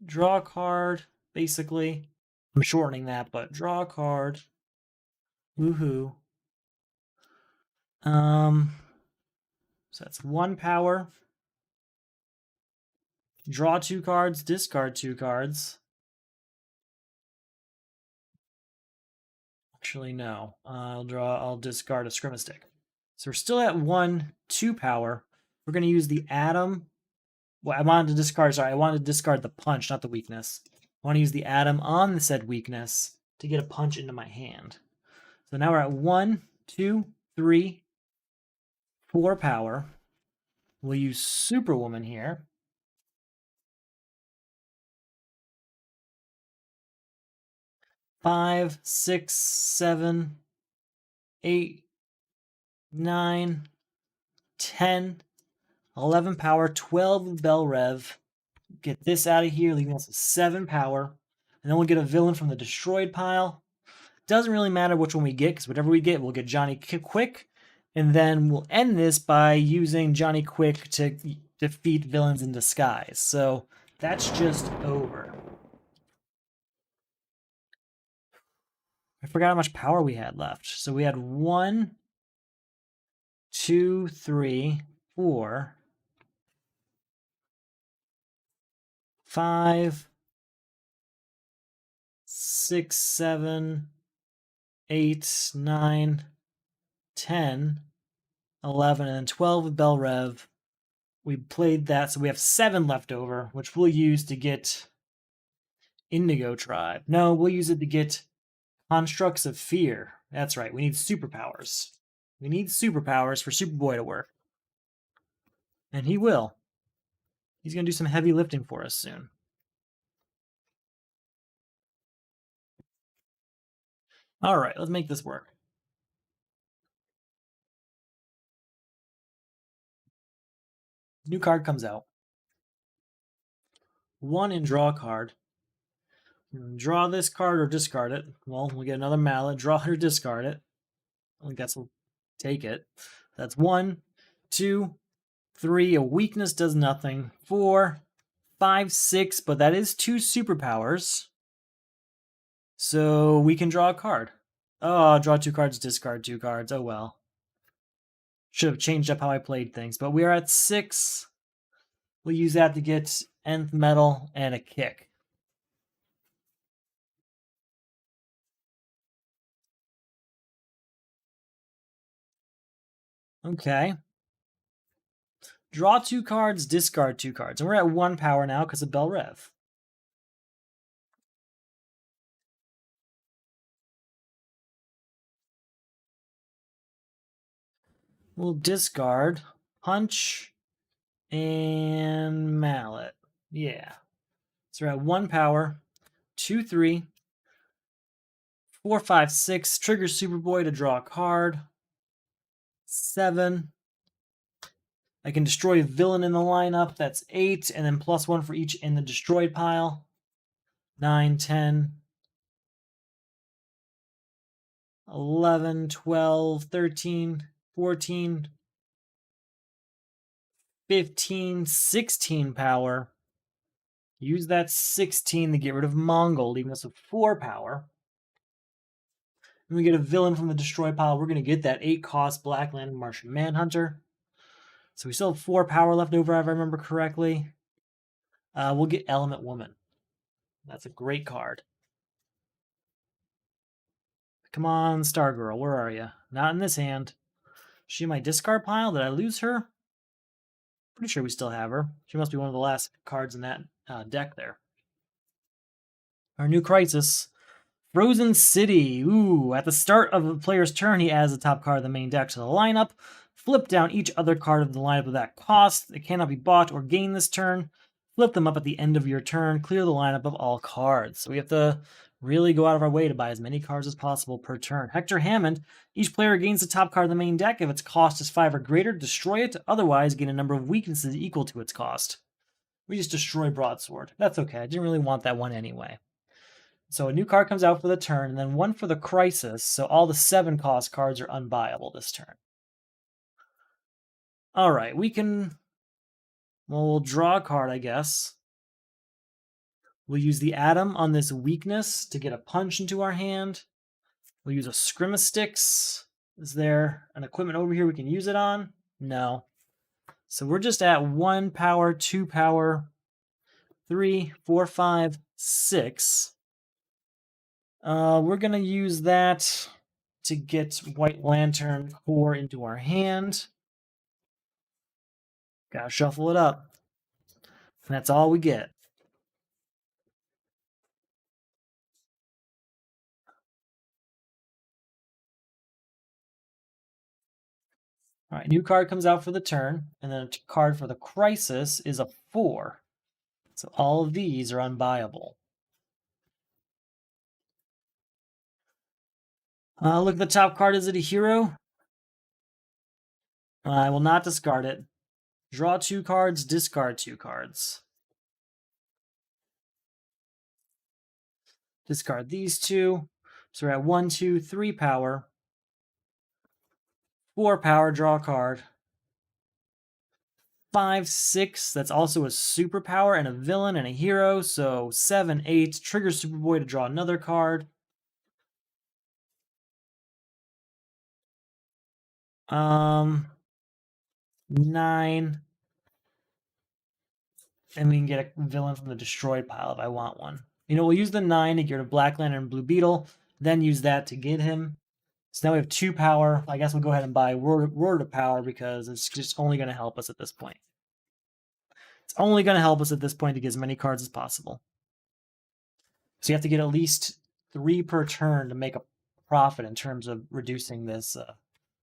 Draw a card, basically. I'm shortening that, but draw a card. Woohoo. So that's 1 power. Draw 2 cards, discard 2 cards. Actually, no. I'll discard a Scrimma Stick. So we're still at 1, 2 power. We're going to use the Atom. Well, I wanted to discard the punch, not the weakness. I want to use the Atom on the said weakness to get a punch into my hand. So now we're at 1, 2, 3, 4 power. We'll use Superwoman here. Five, 6, 7, 8, 9, 10, 11 power, 12 Bell Rev. Get this out of here, leaving us with 7 power. And then we'll get a villain from the destroyed pile. Doesn't really matter which one we get, because whatever we get, we'll get Johnny Quick. And then we'll end this by using Johnny Quick to defeat Villains in Disguise. So that's just over. I forgot how much power we had left. So we had 1, 2, 3, 4, 5, 6, 7, 8, 9, 10, 11, and then 12 with Bell Rev. We played that, so we have 7 left over, which we'll use to get Indigo Tribe. No, we'll use it to get Constructs of Fear. That's right. We need superpowers. We need superpowers for Superboy to work. And he will. He's going to do some heavy lifting for us soon. All right, let's make this work. New card comes out. 1 and draw a card. Draw this card or discard it. Well, we get another mallet. Draw it or discard it. I think that's will take it. That's 1, 2, 3. A weakness does nothing. 4, 5, 6. But that is 2 superpowers. So we can draw a card. Oh, draw 2 cards, discard 2 cards. Oh well. Should have changed up how I played things. But we are at 6. We'll use that to get nth metal and a kick. Okay. Draw 2 cards, discard 2 cards. And we're at 1 power now because of Bell Rev. We'll discard Punch and Mallet. Yeah. So we're at 1 power, 2, 3, 4, 5, 6. Trigger Superboy to draw a card. 7. I can destroy a villain in the lineup. That's 8. And then +1 for each in the destroyed pile. 9, 10, 11, 12, 13, 14, 15, 16 power. Use that 16 to get rid of Mongol, leaving us with 4 power. And we get a villain from the destroy pile. We're going to get that 8 cost Blackland Martian Manhunter. So we still have 4 power left over, if I remember correctly. We'll get Element Woman. That's a great card. Come on, Stargirl, where are you? Not in this hand. Is she in my discard pile? Did I lose her? Pretty sure we still have her. She must be one of the last cards in that deck there. Our new Crisis. Frozen City. Ooh, at the start of the player's turn, he adds the top card of the main deck to the lineup. Flip down each other card of the lineup of that cost. It cannot be bought or gained this turn. Flip them up at the end of your turn. Clear the lineup of all cards. So we have to really go out of our way to buy as many cards as possible per turn. Hector Hammond. Each player gains the top card of the main deck. If its cost is 5 or greater, destroy it. Otherwise, gain a number of weaknesses equal to its cost. We just destroy Broadsword. That's okay. I didn't really want that one anyway. So a new card comes out for the turn, and then 1 for the Crisis, so all the 7 cost cards are unbuyable this turn. All right, we can... Well, we'll draw a card, I guess. We'll use the Atom on this weakness to get a punch into our hand. We'll use a Scrimastix. Is there an equipment over here we can use it on? No. So we're just at 1 power, 2 power, 3, 4, 5, 6. We're going to use that to get White Lantern core into our hand. Gotta shuffle it up. And that's all we get. All right, new card comes out for the turn, and then a card for the Crisis is a 4. So all of these are unbuyable. Look at the top card. Is it a hero? I will not discard it. Draw 2 cards, discard 2 cards. Discard these 2. So we're at 1, 2, 3 power. 4 power, draw a card. 5, 6, that's also a superpower and a villain and a hero. So 7, 8, trigger Superboy to draw another card. 9, and we can get a villain from the destroyed pile if I want one. You know, we'll use the 9 to get rid of Black Lantern and Blue Beetle, then use that to get him. So now we have 2 power. I guess we'll go ahead and buy Roar to Power because it's just only going to help us at this point. It's only going to help us at this point to get as many cards as possible. So you have to get at least 3 per turn to make a profit in terms of reducing this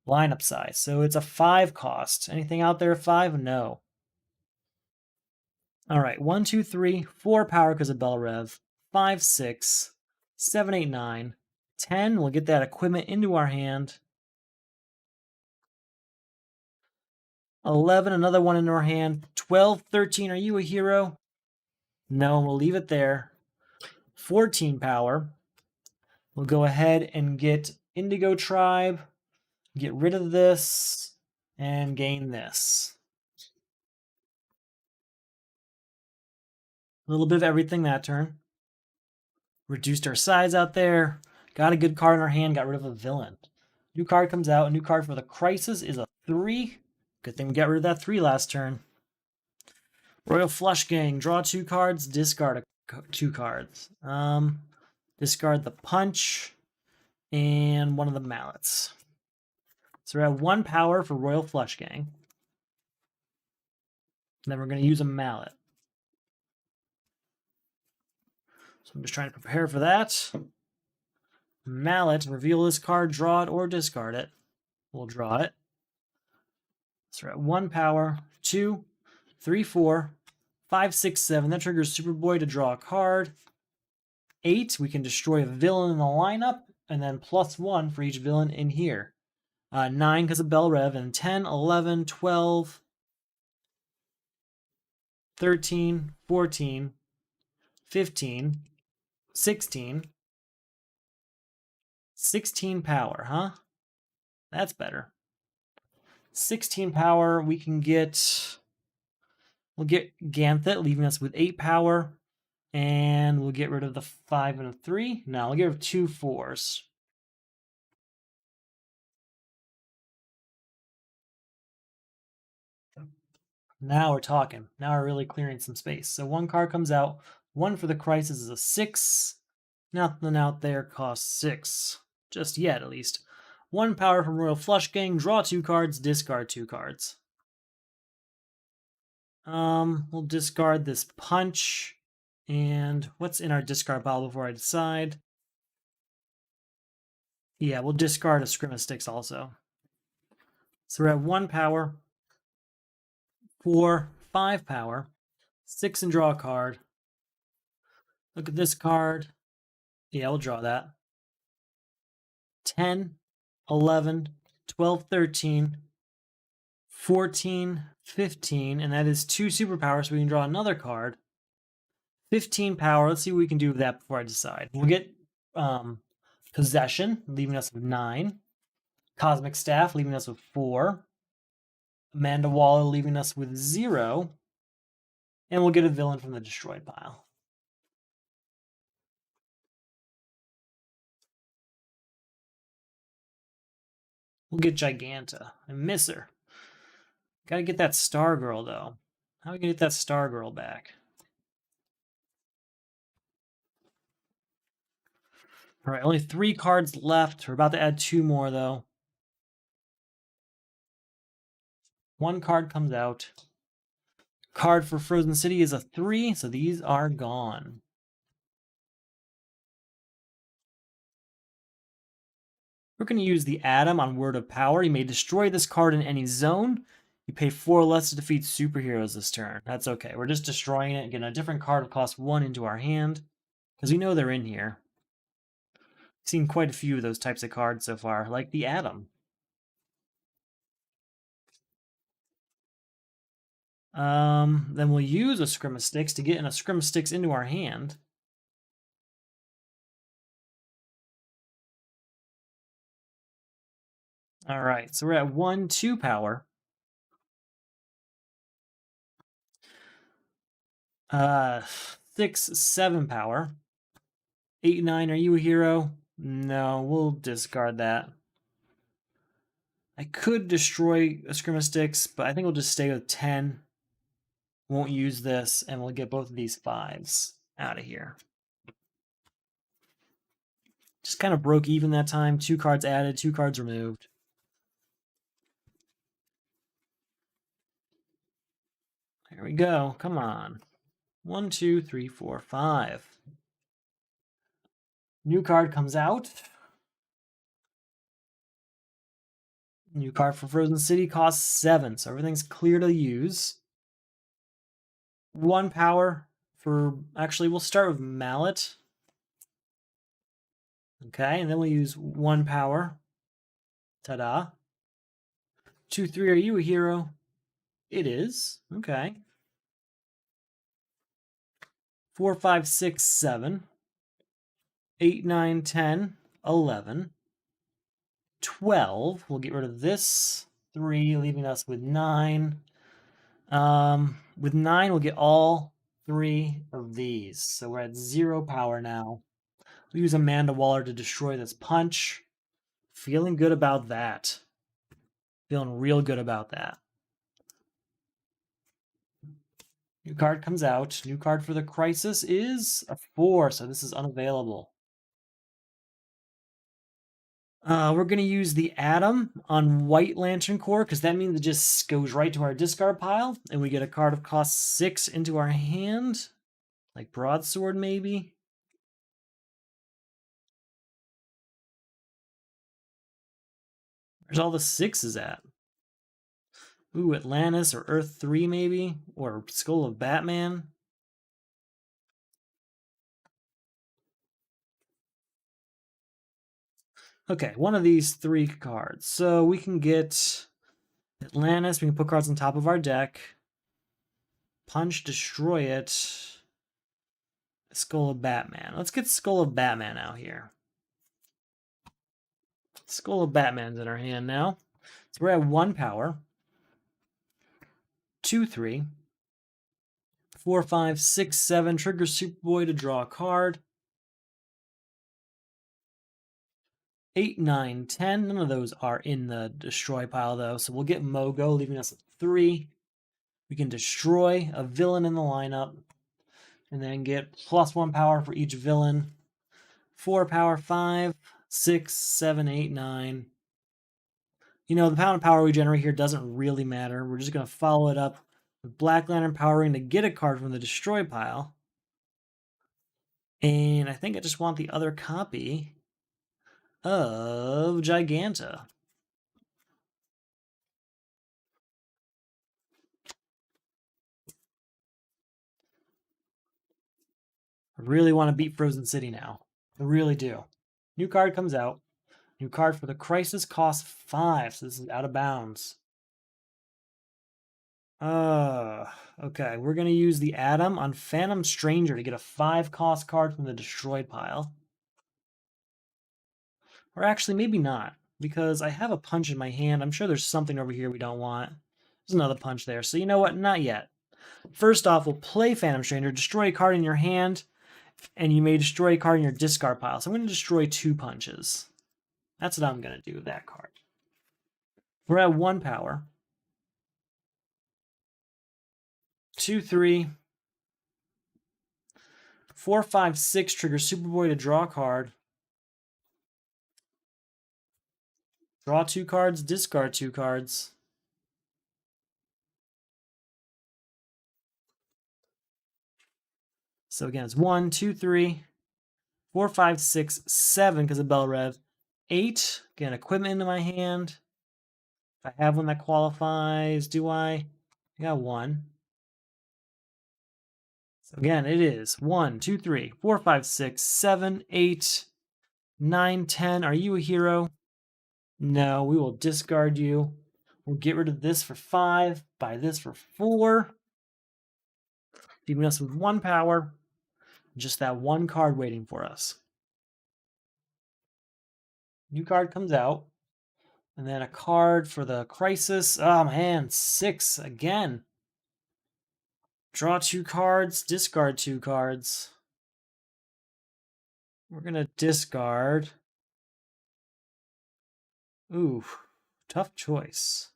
lineup size. So it's a 5 cost. Anything out there 5? No. All right, 1, 2, 3, 4 power because of Bell Rev. 5, 6, 7, 8, 9, 10. We'll get that equipment into our hand. 11, another one into our hand. 12, 13, are you a hero? No, we'll leave it there. 14 power. We'll go ahead and get Indigo Tribe, get rid of this, and gain this. A little bit of everything that turn. Reduced our size out there. Got a good card in our hand, got rid of a villain. New card comes out. A new card for the Crisis is a 3. Good thing we got rid of that 3 last turn. Royal Flush Gang. Draw 2 cards, discard 2 cards. Discard the Punch and one of the Mallets. So we're at 1 power for Royal Flush Gang. Then we're going to use a Mallet. So I'm just trying to prepare for that. Mallet, reveal this card, draw it, or discard it. We'll draw it. So we're at 1 power, 2, 3, 4, 5, 6, 7. That triggers Superboy to draw a card. 8, we can destroy a villain in the lineup, and then +1 for each villain in here. 9 because of Bell Rev, and 10, 11, 12, 13, 14, 15, 16. 16 power, huh? That's better. 16 power, we can get... We'll get Ganthet, leaving us with 8 power. And we'll get rid of the 5 and a 3. No, we'll get rid of 2 4s. Now we're talking. Now we're really clearing some space. So 1 card comes out. 1 for the Crisis is a 6. Nothing out there costs 6. Just yet, at least. 1 power from Royal Flush Gang. Draw 2 cards, discard 2 cards. We'll discard this Punch. And what's in our discard pile before I decide? Yeah, we'll discard a Scrim of Sticks also. So we're at 1 power, 4, 5 power, 6 and draw a card. Look at this card. Yeah, we'll draw that. 10, 11, 12, 13, 14, 15, and that is 2 superpowers, so we can draw another card. 15 power. Let's see what we can do with that before I decide. We'll get Possession, leaving us with 9. Cosmic Staff, leaving us with 4. Amanda Waller, leaving us with 0. And we'll get a villain from the destroyed pile. We'll get Giganta. I miss her. Gotta get that Stargirl, though. How are we gonna get that Stargirl back? All right, only 3 cards left. We're about to add 2 more, though. 1 card comes out. Card for Frozen City is a 3, so these are gone. We're going to use the Atom on Word of Power. You may destroy this card in any zone. You pay 4 less to defeat superheroes this turn. That's okay. We're just destroying it and getting a different card that costs 1 into our hand, because we know they're in here. I've seen quite a few of those types of cards so far, like the Atom. Then we'll use a Scrim of Sticks to get in a Scrim of Sticks into our hand. All right, so we're at 1, 2 power. 6, 7 power. 8, 9, are you a hero? No, we'll discard that. I could destroy a Scrim of Sticks, but I think we'll just stay with 10. Won't use this, and we'll get both of these 5s out of here. Just kind of broke even that time. 2 cards added, 2 cards removed. There we go. Come on. 1, 2, 3, 4, 5. New card comes out. New card for Frozen City costs 7, so everything's clear to use. 1 power for, actually, we'll start with Mallet. Okay, and then we'll use 1 power. Ta-da. 2, 3, are you a hero? It is. Okay. 4, 5, 6, 7. 8, 9, 10, 11. 12. We'll get rid of this 3, leaving us with 9. With 9, we'll get all 3 of these. So we're at 0 power now. We'll use Amanda Waller to destroy this punch. Feeling good about that. Feeling real good about that. New card comes out. New card for the Crisis is a 4, so this is unavailable. We're going to use the Atom on White Lantern Corps, because that means it just goes right to our discard pile, and we get a card of cost 6 into our hand. Like Broadsword, maybe? Where's all the 6s at? Ooh, Atlantis or Earth 3, maybe? Or Skull of Batman? Okay, one of these 3 cards. So we can get Atlantis. We can put cards on top of our deck. Punch, destroy it. Skull of Batman. Let's get Skull of Batman out here. Skull of Batman's in our hand now. So we're at 1 power. 2, 3. 4, 5, 6, 7. Trigger Superboy to draw a card. 8, 9, 10. None of those are in the destroy pile, though. So we'll get Mogo, leaving us at 3. We can destroy a villain in the lineup. And then get +1 power for each villain. 4 power, 5, 6, 7, 8, 9. You know, the pound of power we generate here doesn't really matter. We're just going to follow it up with Black Lantern Powering to get a card from the destroy pile. And I think I just want the other copy of Giganta. I really want to beat Frozen City now. I really do. New card comes out. New card for the Crisis costs 5, so this is out of bounds. Okay, we're going to use the Atom on Phantom Stranger to get a 5-cost card from the destroyed pile. Or actually, maybe not, because I have a punch in my hand. I'm sure there's something over here we don't want. There's another punch there, so you know what? Not yet. First off, we'll play Phantom Stranger, destroy a card in your hand, and you may destroy a card in your discard pile. So I'm going to destroy 2 punches. That's what I'm going to do with that card. We're at 1 power. 2, 3. 4, 5, 6. Trigger Superboy to draw a card. Draw 2 cards, discard 2 cards. So again, it's 1, 2, 3, 4, 5, 6, 7 because of Bell Rev. 8, get an equipment into my hand. If I have one that qualifies, do I? I got 1. So again, it is 1, 2, 3, 4, 5, 6, 7, 8, 9, 10. Are you a hero? No, we will discard you. We'll get rid of this for 5, buy this for 4. Leaving us with 1 power. Just that 1 card waiting for us. New card comes out. And then a card for the Crisis. Oh, man, 6 again. Draw 2 cards, discard 2 cards. We're going to discard. Ooh, tough choice.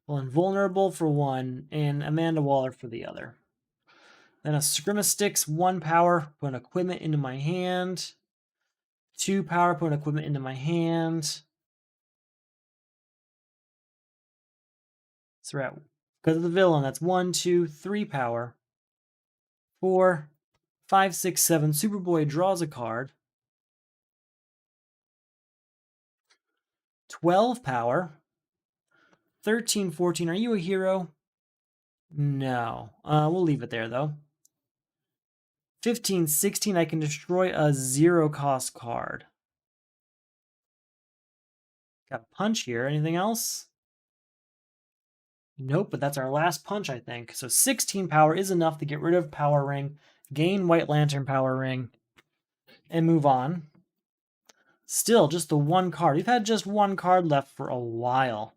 Well, Invulnerable for 1, and Amanda Waller for the other. Then a Scrimastix, 1 power, put an equipment into my hand. 2 power, put an equipment into my hand. So we're at, because of the villain, that's 1, 2, 3 power. 4, 5, 6, 7. Superboy draws a card. 12 power. 13, 14. Are you a hero? No. We'll leave it there, though. 15, 16. I can destroy a 0-cost card. Got a punch here. Anything else? Nope, but that's our last punch, I think. So 16 power is enough to get rid of Power Ring, gain White Lantern Power Ring, and move on. Still, just the one card. We've had just one card left for a while.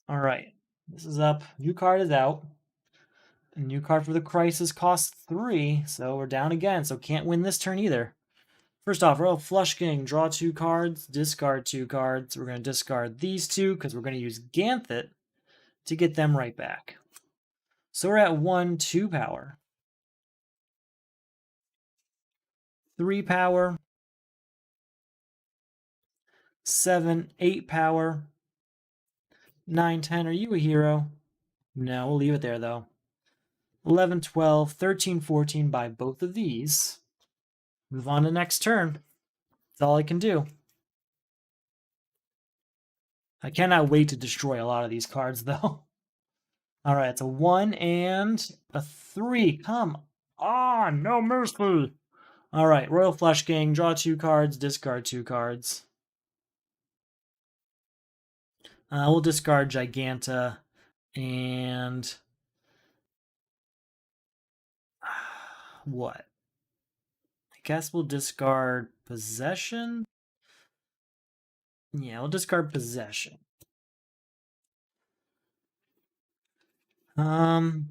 All right, this is up. New card is out. A new card for the Crisis costs 3, so we're down again, so can't win this turn either. First off, Royal Flush King, draw 2 cards, discard 2 cards. We're going to discard these 2 because we're going to use Ganthet to get them right back. So we're at 1, 2 power. 3 power. 7, 8 power. 9, 10. Are you a hero? No, we'll leave it there, though. 11, 12, 13, 14 by both of these. Move on to next turn. That's all I can do. I cannot wait to destroy a lot of these cards, though. All right, it's a 1 and a 3. Come on, no mercy. All right, Royal Flush King, draw 2 cards, discard 2 cards. We'll discard Giganta and what? I guess we'll discard Possession. Yeah, we'll discard Possession. I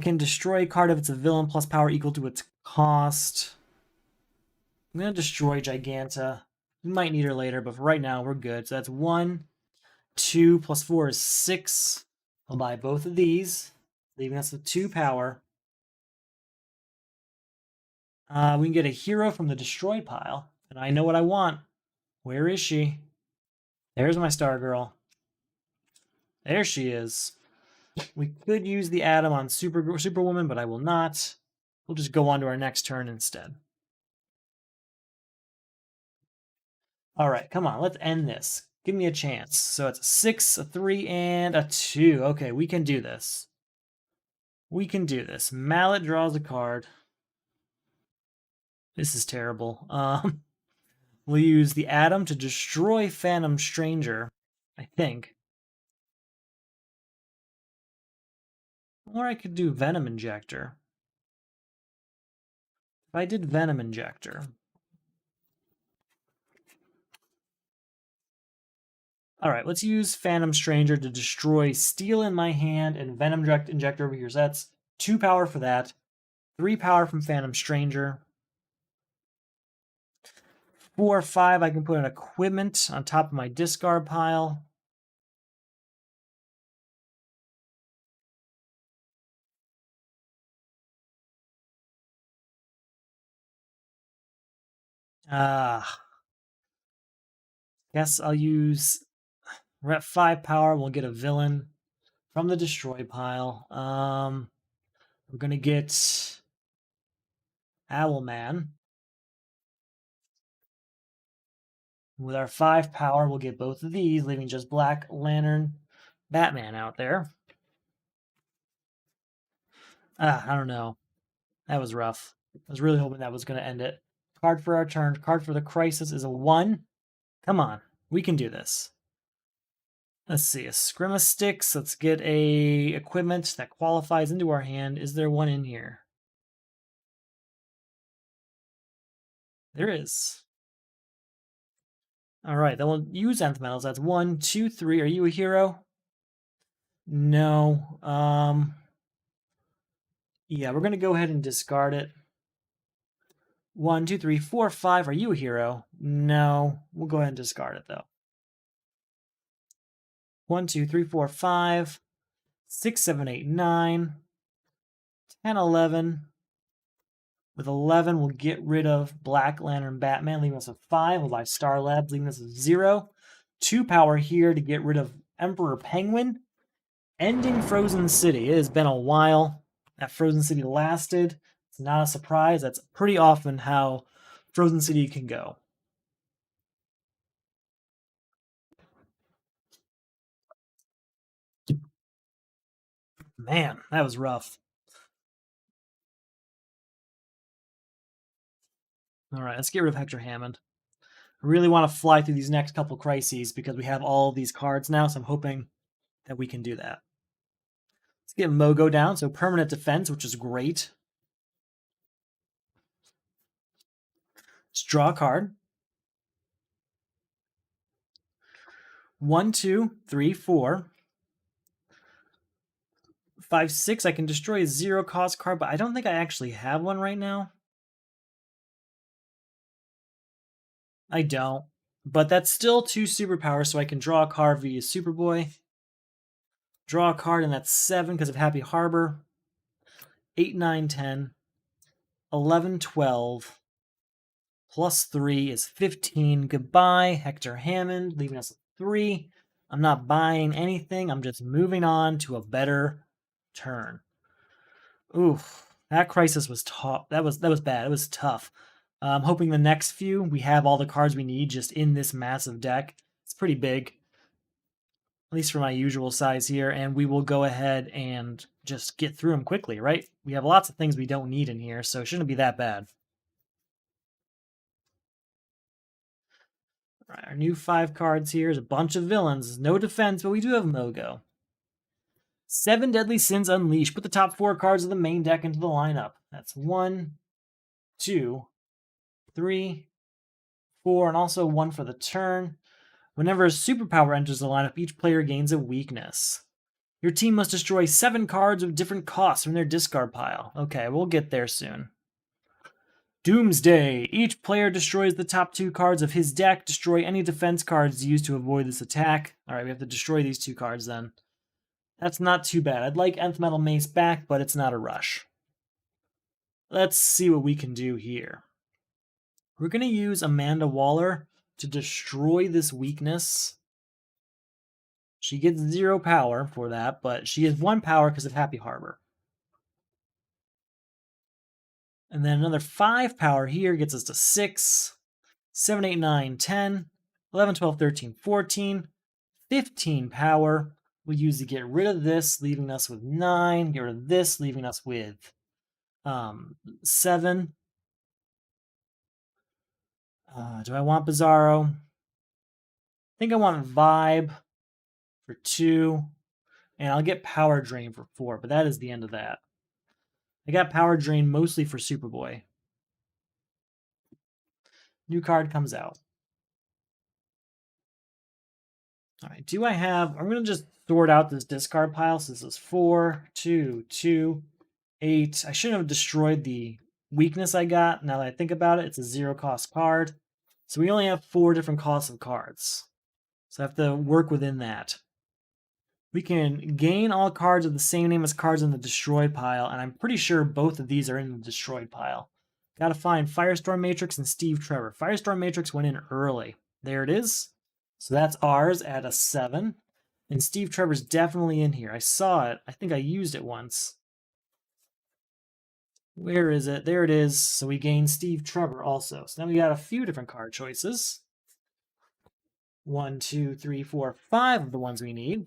can destroy a card if it's a villain plus power equal to its cost. I'm going to destroy Giganta. We might need her later, but for right now, we're good. So that's 1, 2, plus 4 is 6. I'll buy both of these, leaving us with 2 power. We can get a hero from the destroy pile, and I know what I want. Where is she? There's my star girl. There she is. We could use the Atom on Superwoman, but I will not. We'll just go on to our next turn instead. All right, come on, let's end this. Give me a chance. So it's a 6, a 3, and a 2. Okay, we can do this. We can do this. Mallet draws a card. This is terrible. We'll use the Atom to destroy Phantom Stranger, I think. Or I could do Venom Injector. If I did Venom Injector. All right, let's use Phantom Stranger to destroy Steel in my hand and Venom Injector over here. So that's 2 power for that. 3 power from Phantom Stranger. 4, 5, I can put an equipment on top of my discard pile. Guess I'll use... We're at 5 power. We'll get a villain from the destroy pile. We're going to get Owlman. With our 5 power, we'll get both of these, leaving just Black Lantern Batman out there. I don't know. That was rough. I was really hoping that was going to end it. Card for our turn. Card for the Crisis is a 1. Come on. We can do this. Let's see. A Scrim of Sticks. Let's get a equipment that qualifies into our hand. Is there one in here? There is. All right. Then we'll use Nth Metals. That's 1, 2, 3. Are you a hero? No. Yeah, we're going to go ahead and discard it. 1, 2, 3, 4, 5. Are you a hero? No. We'll go ahead and discard it, though. 1, 2, 3, 4, 5, 6, 7, 8, 9, 10, 11. With 11, we'll get rid of Black Lantern Batman, leaving us with 5. We'll buy Star Labs, leaving us with 0. 2 power here to get rid of Emperor Penguin, ending Frozen City. It has been a while that Frozen City lasted. It's not a surprise. That's pretty often how Frozen City can go. Man, that was rough. All right, let's get rid of Hector Hammond. I really want to fly through these next couple crises because we have all these cards now, so I'm hoping that we can do that. Let's get Mogo down, so permanent defense, which is great. Let's draw a card. 1, 2, 3, 4, 5, 6. I can destroy a 0-cost card, but I don't think I actually have one right now. I don't. But that's still 2 superpowers, so I can draw a card via Superboy. Draw a card, and that's 7 because of Happy Harbor. 8, 9, 10. 11, 12. Plus 3 is 15. Goodbye, Hector Hammond, leaving us with 3. I'm not buying anything. I'm just moving on to a better turn. Oof, that crisis was tough. That was bad. It was tough. I'm hoping the next few we have all the cards we need just in this massive deck. It's pretty big, at least for my usual size here, and we will go ahead and just get through them quickly, right? We have lots of things we don't need in here, so it shouldn't be that bad. All right, our new 5 cards here is a bunch of villains. No defense, but we do have Mogo. 7 Deadly Sins Unleashed. Put the top 4 cards of the main deck into the lineup. That's 1, 2, 3, 4, and also 1 for the turn. Whenever a superpower enters the lineup, each player gains a weakness. Your team must destroy 7 cards of different costs from their discard pile. Okay, we'll get there soon. Doomsday. Each player destroys the top 2 cards of his deck. Destroy any defense cards used to avoid this attack. Alright, we have to destroy these 2 cards then. That's not too bad. I'd like Nth Metal Mace back, but it's not a rush. Let's see what we can do here. We're going to use Amanda Waller to destroy this weakness. She gets 0 power for that, but she has 1 power because of Happy Harbor. And then another 5 power here gets us to 6, 7, 8, 9, 10, 11, 12, 13, 14, 15 power. We use to get rid of this, leaving us with 9. Get rid of this, leaving us with 7. Do I want Bizarro? I think I want Vibe for 2. And I'll get Power Drain for 4, but that is the end of that. I got Power Drain mostly for Superboy. New card comes out. All right, do I have... I'm going to just sort out this discard pile. So this is 4, 2, 2, 8. I shouldn't have destroyed the weakness I got. Now that I think about it, it's a 0-cost card. So we only have 4 different costs of cards. So I have to work within that. We can gain all cards of the same name as cards in the destroyed pile, and I'm pretty sure both of these are in the destroyed pile. Gotta find Firestorm Matrix and Steve Trevor. Firestorm Matrix went in early. There it is. So that's ours at a 7. And Steve Trevor's definitely in here. I saw it. I think I used it once. Where is it? There it is. So we gain Steve Trevor also. So now we got a few different card choices. 1, 2, 3, 4, 5 of the ones we need.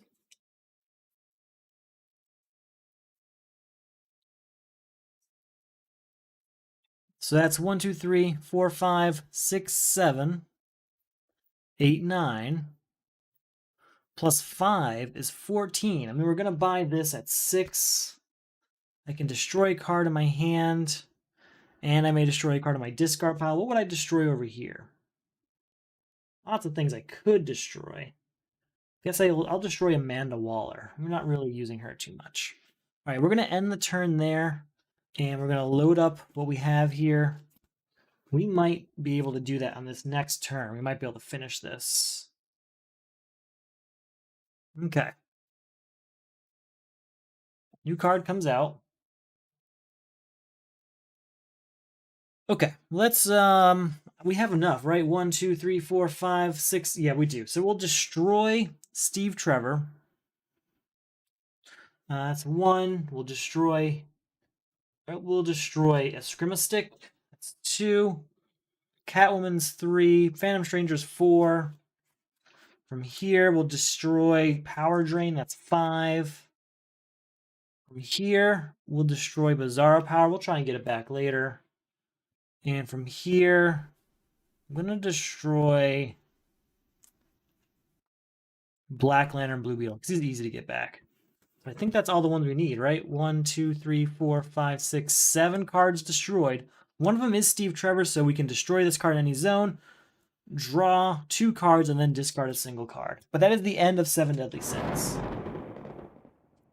So that's 1, 2, 3, 4, 5, 6, 7, 8, 9. Plus 5 is 14. I mean, we're going to buy this at 6. I can destroy a card in my hand, and I may destroy a card in my discard pile. What would I destroy over here? Lots of things I could destroy. Guess I'll destroy Amanda Waller. I'm not really using her too much. All right, we're going to end the turn there, and we're going to load up what we have here. We might be able to do that on this next turn. We might be able to finish this. Okay. New card comes out. Okay, let's We have enough, right? 1, 2, 3, 4, 5, 6. Yeah, we do. So we'll destroy Steve Trevor. That's 1. We'll destroy a Scrimma Stick. That's 2. Catwoman's 3. Phantom Stranger's 4. From here, we'll destroy Power Drain. That's 5. From here, we'll destroy Bizarro Power. We'll try and get it back later. And from here, I'm going to destroy Black Lantern, Blue Beetle, because he's easy to get back. I think that's all the ones we need, right? 1, 2, 3, 4, 5, 6, 7 cards destroyed. One of them is Steve Trevor, so we can destroy this card in any zone, draw 2 cards, and then discard a single card. But that is the end of 7 Deadly Sins.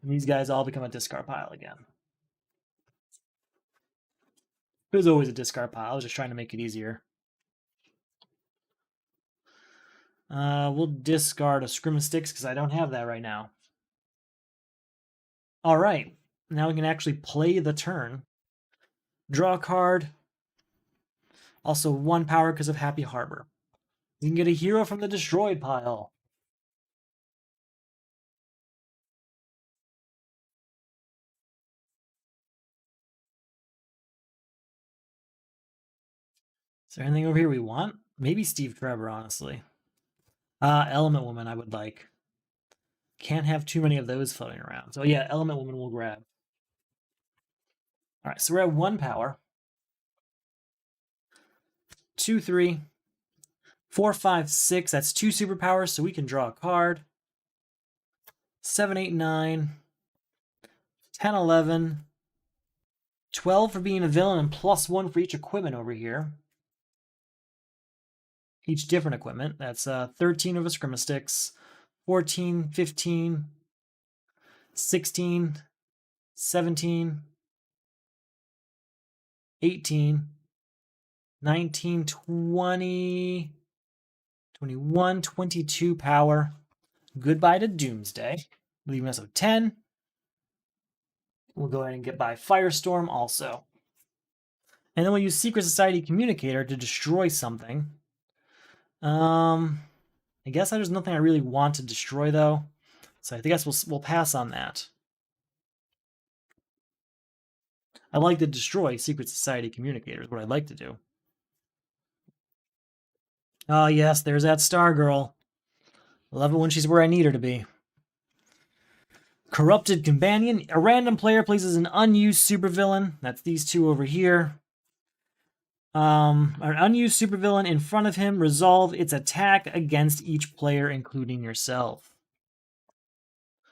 And these guys all become a discard pile again. It was always a discard pile. I was just trying to make it easier. We'll discard a Scrim of Sticks because I don't have that right now. All right. Now we can actually play the turn. Draw a card. Also 1 power because of Happy Harbor. You can get a hero from the destroyed pile. Is there anything over here we want? Maybe Steve Trevor, honestly. Element Woman I would like. Can't have too many of those floating around. So yeah, Element Woman we'll grab. All right, so we're at 1 power. 2, 3, 4, 5, 6. That's 2 superpowers, so we can draw a card. 7, 8, 9, 10, 11, 12 for being a villain, and +1 for each equipment over here. Each different equipment. That's 13 of a Scrimma Sticks, 14, 15, 16, 17, 18, 19, 20, 21, 22 power. Goodbye to Doomsday. Leaving us with 10. We'll go ahead and get by Firestorm also. And then we'll use Secret Society Communicator to destroy something. I guess there's nothing I really want to destroy, though. So I guess we'll pass on that. I'd like to destroy Secret Society Communicator is what I'd like to do. Oh, yes, there's that Stargirl. Love it when she's where I need her to be. Corrupted Companion. A random player places an unused supervillain. That's these 2 over here. An unused supervillain in front of him. Resolve its attack against each player, including yourself.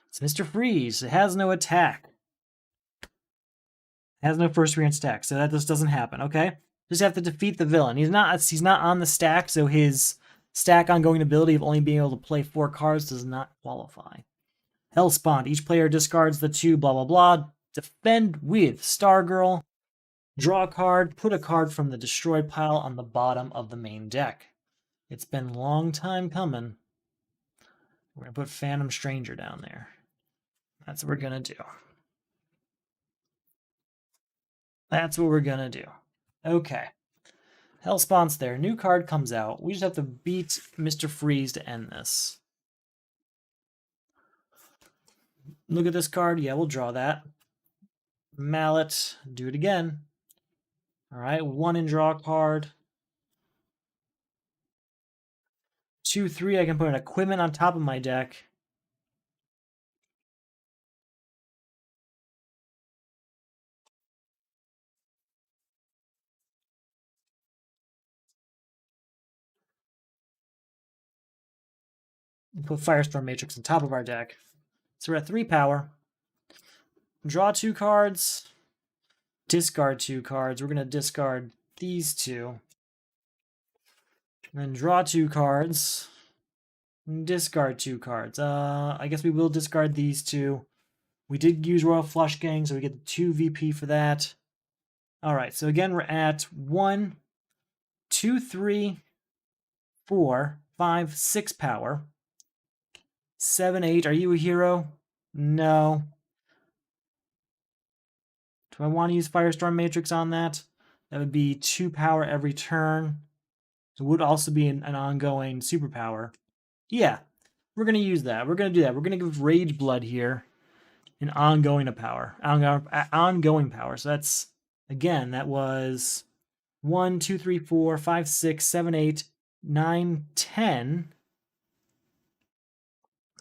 It's Mr. Freeze. It has no attack. It has no first appearance attack, so that just doesn't happen, okay? Just have to defeat the villain. He's not on the stack, so his stack ongoing ability of only being able to play 4 cards does not qualify. Hellspawn. Each player discards the 2 blah blah blah. Defend with Stargirl. Draw a card. Put a card from the destroyed pile on the bottom of the main deck. It's been a long time coming. We're going to put Phantom Stranger down there. That's what we're going to do. That's what we're going to do. Okay. Hellspawn's there. New card comes out. We just have to beat Mr. Freeze to end this. Look at this card. Yeah, we'll draw that. Mallet. Do it again. All right. 1 and draw card. 2, 3. I can put an equipment on top of my deck. Put Firestorm Matrix on top of our deck. So we're at 3 power. Draw 2 cards. Discard 2 cards. We're going to discard these 2. And then draw 2 cards. Discard 2 cards. I guess we will discard these 2. We did use Royal Flush Gang, so we get the 2 VP for that. All right, so again, we're at 1, 2, 3, 4, 5, 6 power. 7, 8. Are you a hero? No. Do I want to use Firestorm Matrix on that? That would be 2 power every turn. It would also be an ongoing superpower. Yeah, we're going to use that. We're going to do that. We're going to give Rage Blood here an ongoing power. So that's, again, that was 1, 2, 3, 4, 5, 6, 7, 8, 9, 10.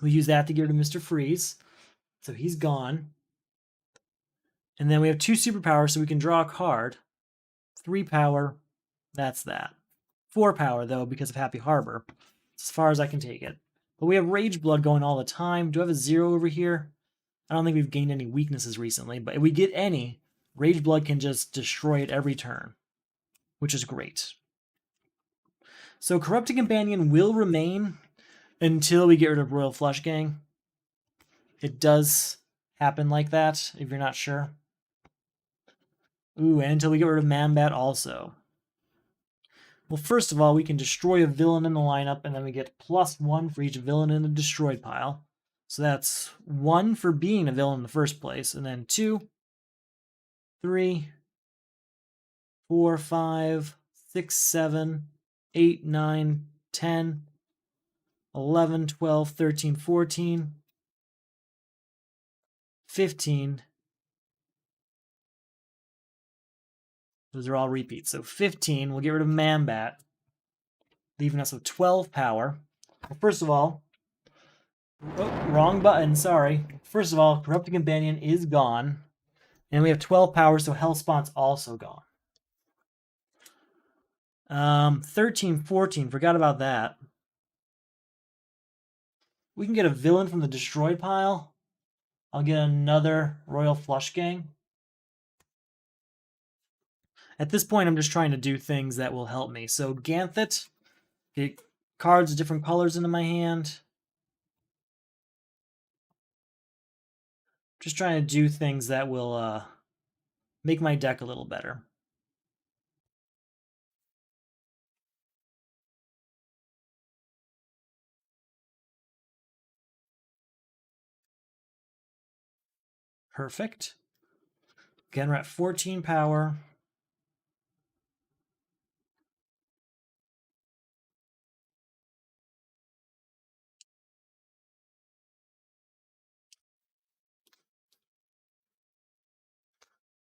We use that to get rid of Mr. Freeze. So he's gone. And then we have 2 superpowers, so we can draw a card. 3 power. That's that. 4 power, though, because of Happy Harbor. As far as I can take it. But we have Rage Blood going all the time. Do I have a 0 over here? I don't think we've gained any weaknesses recently, but if we get any, Rage Blood can just destroy it every turn, which is great. So Corrupting Companion will remain until we get rid of Royal Flush Gang. It does happen like that, if you're not sure. Ooh, and until we get rid of Manbat also. Well, first of all, we can destroy a villain in the lineup, and then we get +1 for each villain in the destroyed pile. So that's 1 for being a villain in the first place, and then 2, 3, 4, 5, 6, 7, 8, 9, 10, 11, 12, 13, 14, 15. Those are all repeats. So 15, we'll get rid of Manbat, leaving us with 12 power. Well, first of all, oh, wrong button, sorry. First of all, Corrupting Companion is gone. And we have 12 power, so Hellspawn's also gone. 13, 14, forgot about that. We can get a villain from the destroyed pile. I'll get another Royal Flush Gang. At this point, I'm just trying to do things that will help me. So Ganthet, get cards of different colors into my hand. Just trying to do things that will make my deck a little better. Perfect. Again, we're at 14 power.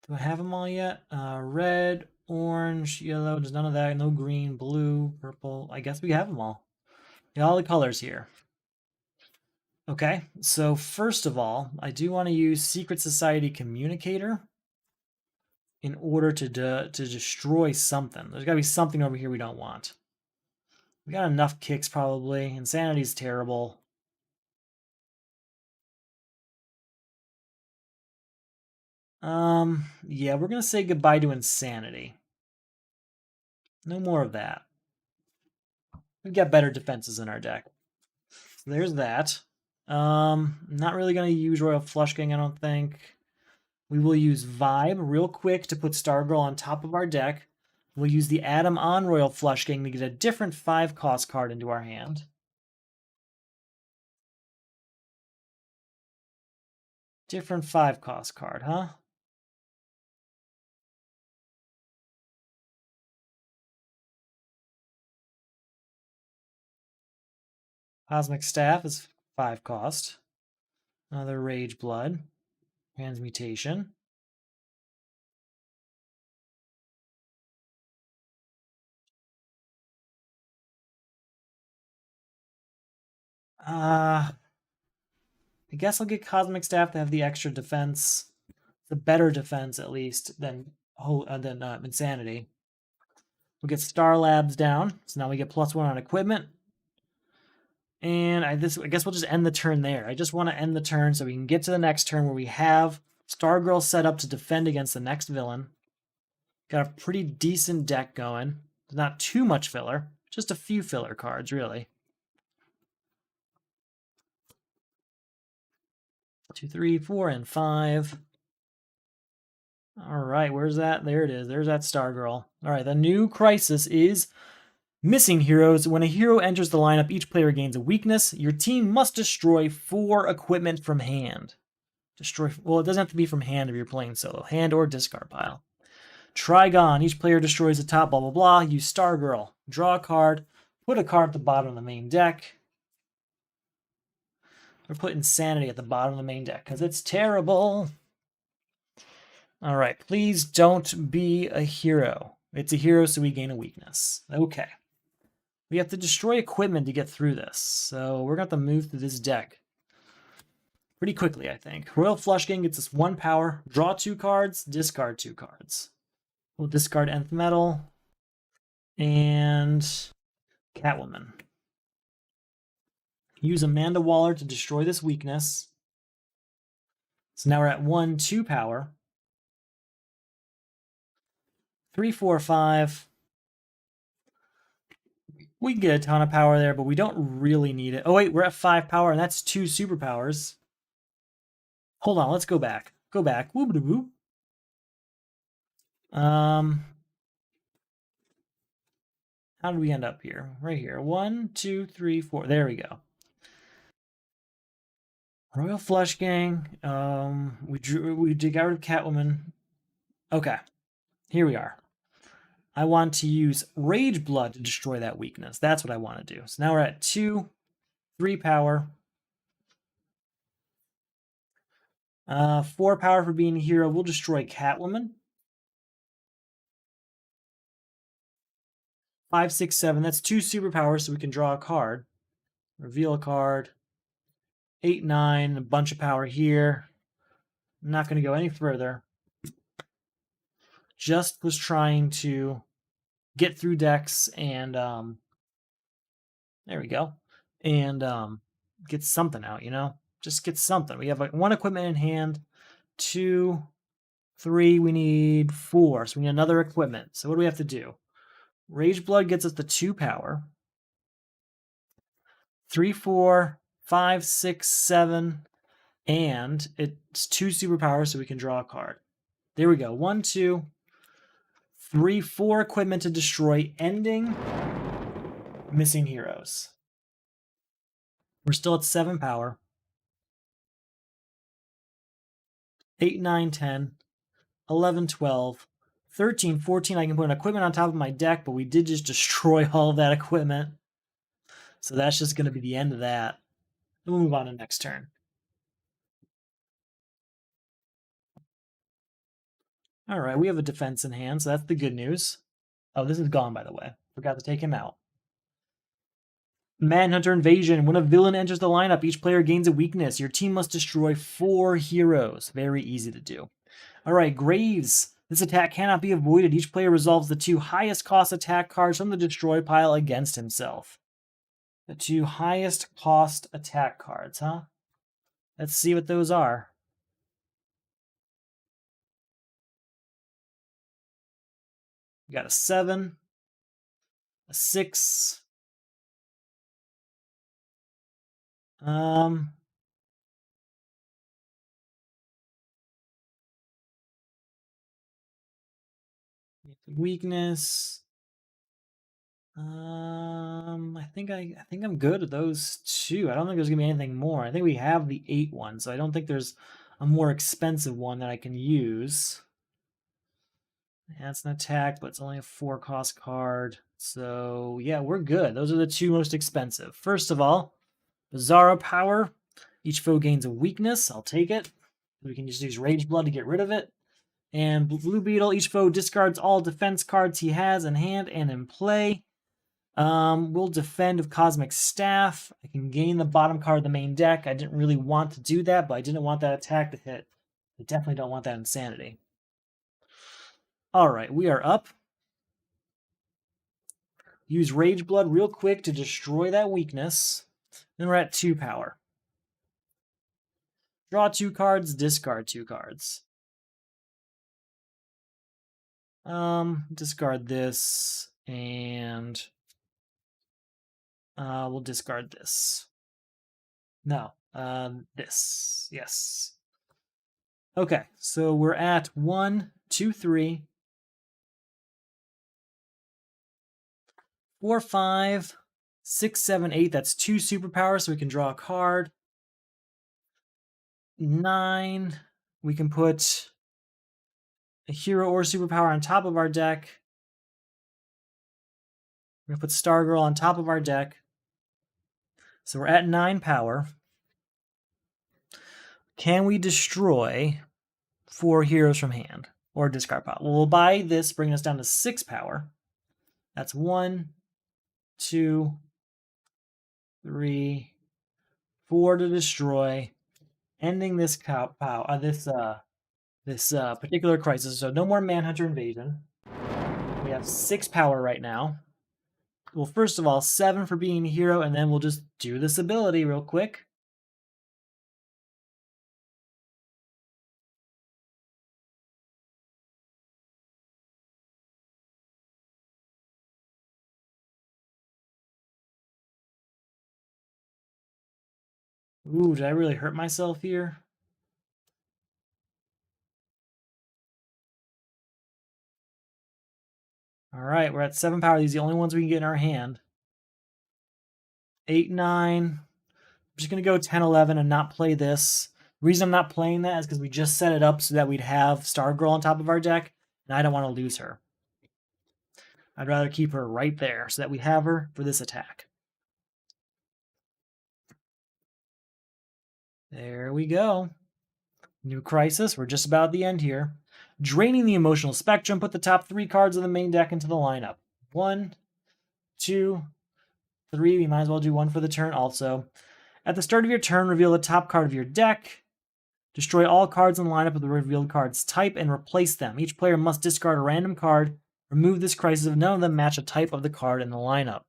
Do I have them all yet? Red, orange, yellow, there's none of that. No green, blue, purple. I guess we have them all. Yeah, all the colors here. Okay, so first of all, I do want to use Secret Society Communicator in order to destroy something. There's got to be something over here we don't want. We got enough kicks, probably. Insanity's terrible. Yeah, we're going to say goodbye to Insanity. No more of that. We've got better defenses in our deck. So there's that. Not really going to use Royal Flush Gang, I don't think. We will use Vibe real quick to put Stargirl on top of our deck. We'll use the Atom on Royal Flush Gang to get a different 5-cost card into our hand. Different 5-cost card, huh? Cosmic Staff is 5-cost. Another Rage Blood. Transmutation. I guess I'll get Cosmic Staff to have the extra defense. The better defense, at least, than Insanity. We'll get Star Labs down. So now we get +1 on equipment. And I guess we'll just end the turn there. I just want to end the turn so we can get to the next turn where we have Stargirl set up to defend against the next villain. Got a pretty decent deck going. Not too much filler. Just a few filler cards, really. 2, 3, 4, and 5. All right, where's that? There it is. There's that Stargirl. All right, the new crisis is missing heroes. When a hero enters the lineup, each player gains a weakness. Your team must destroy 4 equipment from hand. Well, it doesn't have to be from hand if you're playing solo. Hand or discard pile. Trigon. Each player destroys a top, blah, blah, blah. Use Stargirl. Draw a card. Put a card at the bottom of the main deck. Or put Insanity at the bottom of the main deck, because it's terrible. All right, please don't be a hero. It's a hero, so we gain a weakness. Okay. We have to destroy equipment to get through this, so we're going to have to move through this deck pretty quickly, I think. Royal Flush Gang gets us 1 power, draw 2 cards, discard 2 cards. We'll discard Nth Metal and Catwoman. Use Amanda Waller to destroy this weakness. So now we're at 1, 2 power. 3, 4, 5. We can get a ton of power there, but we don't really need it. Oh, wait, we're at 5 power, and that's 2 superpowers. Hold on, let's go back. Go back. Whoop-a-doo-whoop. How did we end up here? Right here. 1, 2, 3, 4. There we go. Royal Flush Gang. We got rid of Catwoman. Okay. Here we are. I want to use Rage Blood to destroy that weakness. That's what I want to do. So now we're at 2, 3 power. 4 power for being a hero. We'll destroy Catwoman. 5, 6, 7. That's 2 superpowers, so we can draw a card. Reveal a card. 8, 9. A bunch of power here. I'm not going to go any further. Just was trying to get through decks and there we go. And get something out, you know? Just get something. We have like 1 equipment in hand, 2, 3, we need 4. So we need another equipment. So what do we have to do? Rage Blood gets us the 2 power. 3, 4, 5, 6, 7, and it's 2 superpowers, so we can draw a card. There we go. 1, 2, 3, 4 equipment to destroy, ending Missing Heroes. We're still at 7 power. 8, 9, 10, 11, 12, 13, 14. I can put an equipment on top of my deck, but we did just destroy all of that equipment. So that's just going to be the end of that. We'll move on to next turn. All right, we have a defense in hand, so that's the good news. Oh, this is gone, by the way. Forgot to take him out. Manhunter Invasion. When a villain enters the lineup, each player gains a weakness. Your team must destroy 4 heroes. Very easy to do. All right, Graves. This attack cannot be avoided. Each player resolves the 2 highest cost attack cards from the destroy pile against himself. The 2 highest cost attack cards, huh? Let's see what those are. We got a 7, a 6, weakness. I think I'm good at those 2. I don't think there's gonna be anything more. I think we have the 8 one, so I don't think there's a more expensive one that I can use. Yeah, it's an attack, but it's only a 4 cost card. So yeah, we're good. Those are the 2 most expensive. First of all, Bizarro Power. Each foe gains a weakness. I'll take it. We can just use Rage Blood to get rid of it. And Blue Beetle. Each foe discards all defense cards he has in hand and in play. We'll defend with Cosmic Staff. I can gain the bottom card of the main deck. I didn't really want to do that, but I didn't want that attack to hit. I definitely don't want that Insanity. All right, we are up. Use Rage Blood real quick to destroy that weakness. Then we're at 2 power. Draw 2 cards, discard 2 cards. Discard this, and we'll discard this. No, this. Yes. Okay, so we're at 1, 2, 3, 4, 5, 6, 7, 8. That's 2 superpowers, so we can draw a card. 9. We can put a hero or superpower on top of our deck. We're going to put Stargirl on top of our deck. So we're at 9 power. Can we destroy 4 heroes from hand or discard pile? Well, we'll buy this, bringing us down to 6 power. That's 1, 2, 3, 4 to destroy, ending this particular crisis. So no more Manhunter Invasion. We have 6 power right now. Well, first of all, 7 for being a hero, and then we'll just do this ability real quick. Ooh, did I really hurt myself here? All right, we're at 7 power. These are the only ones we can get in our hand. 8, 9. I'm just going to go 10, 11 and not play this. The reason I'm not playing that is because we just set it up so that we'd have Stargirl on top of our deck, and I don't want to lose her. I'd rather keep her right there so that we have her for this attack. There we go. New crisis. We're just about at the end here. Draining the emotional spectrum. Put the top 3 cards of the main deck into the lineup. 1, 2, 3. We might as well do 1 for the turn also. At the start of your turn, reveal the top card of your deck. Destroy all cards in the lineup of the revealed card's type and replace them. Each player must discard a random card. Remove this crisis if none of them match a type of the card in the lineup.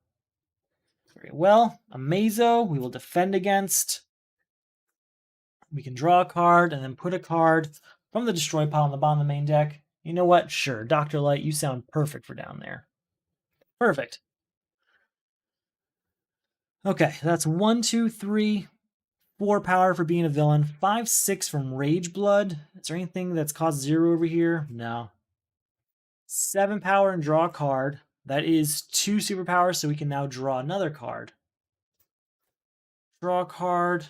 Very well. Amazo, we will defend against. We can draw a card and then put a card from the destroy pile on the bottom of the main deck. You know what? Sure, Dr. Light, you sound perfect for down there. Perfect. Okay, that's 1, 2, 3, 4 power for being a villain. 5, 6 from Rage Blood. Is there anything that's cost 0 over here? No. 7 power and draw a card. That is 2 superpowers, so we can now draw another card. Draw a card.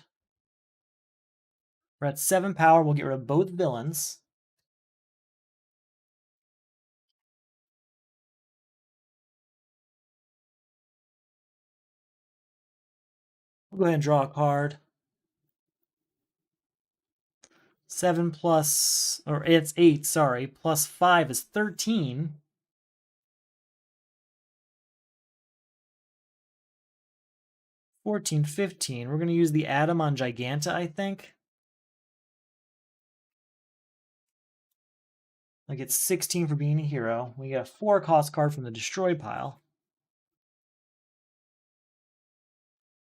We're at 7 power. We'll get rid of both villains. We'll go ahead and draw a card. 7 plus, or it's 8, sorry, plus 5 is 13. 14, 15. We're going to use the Atom on Giganta, I think. I get 16 for being a hero. We get a 4 cost card from the destroy pile.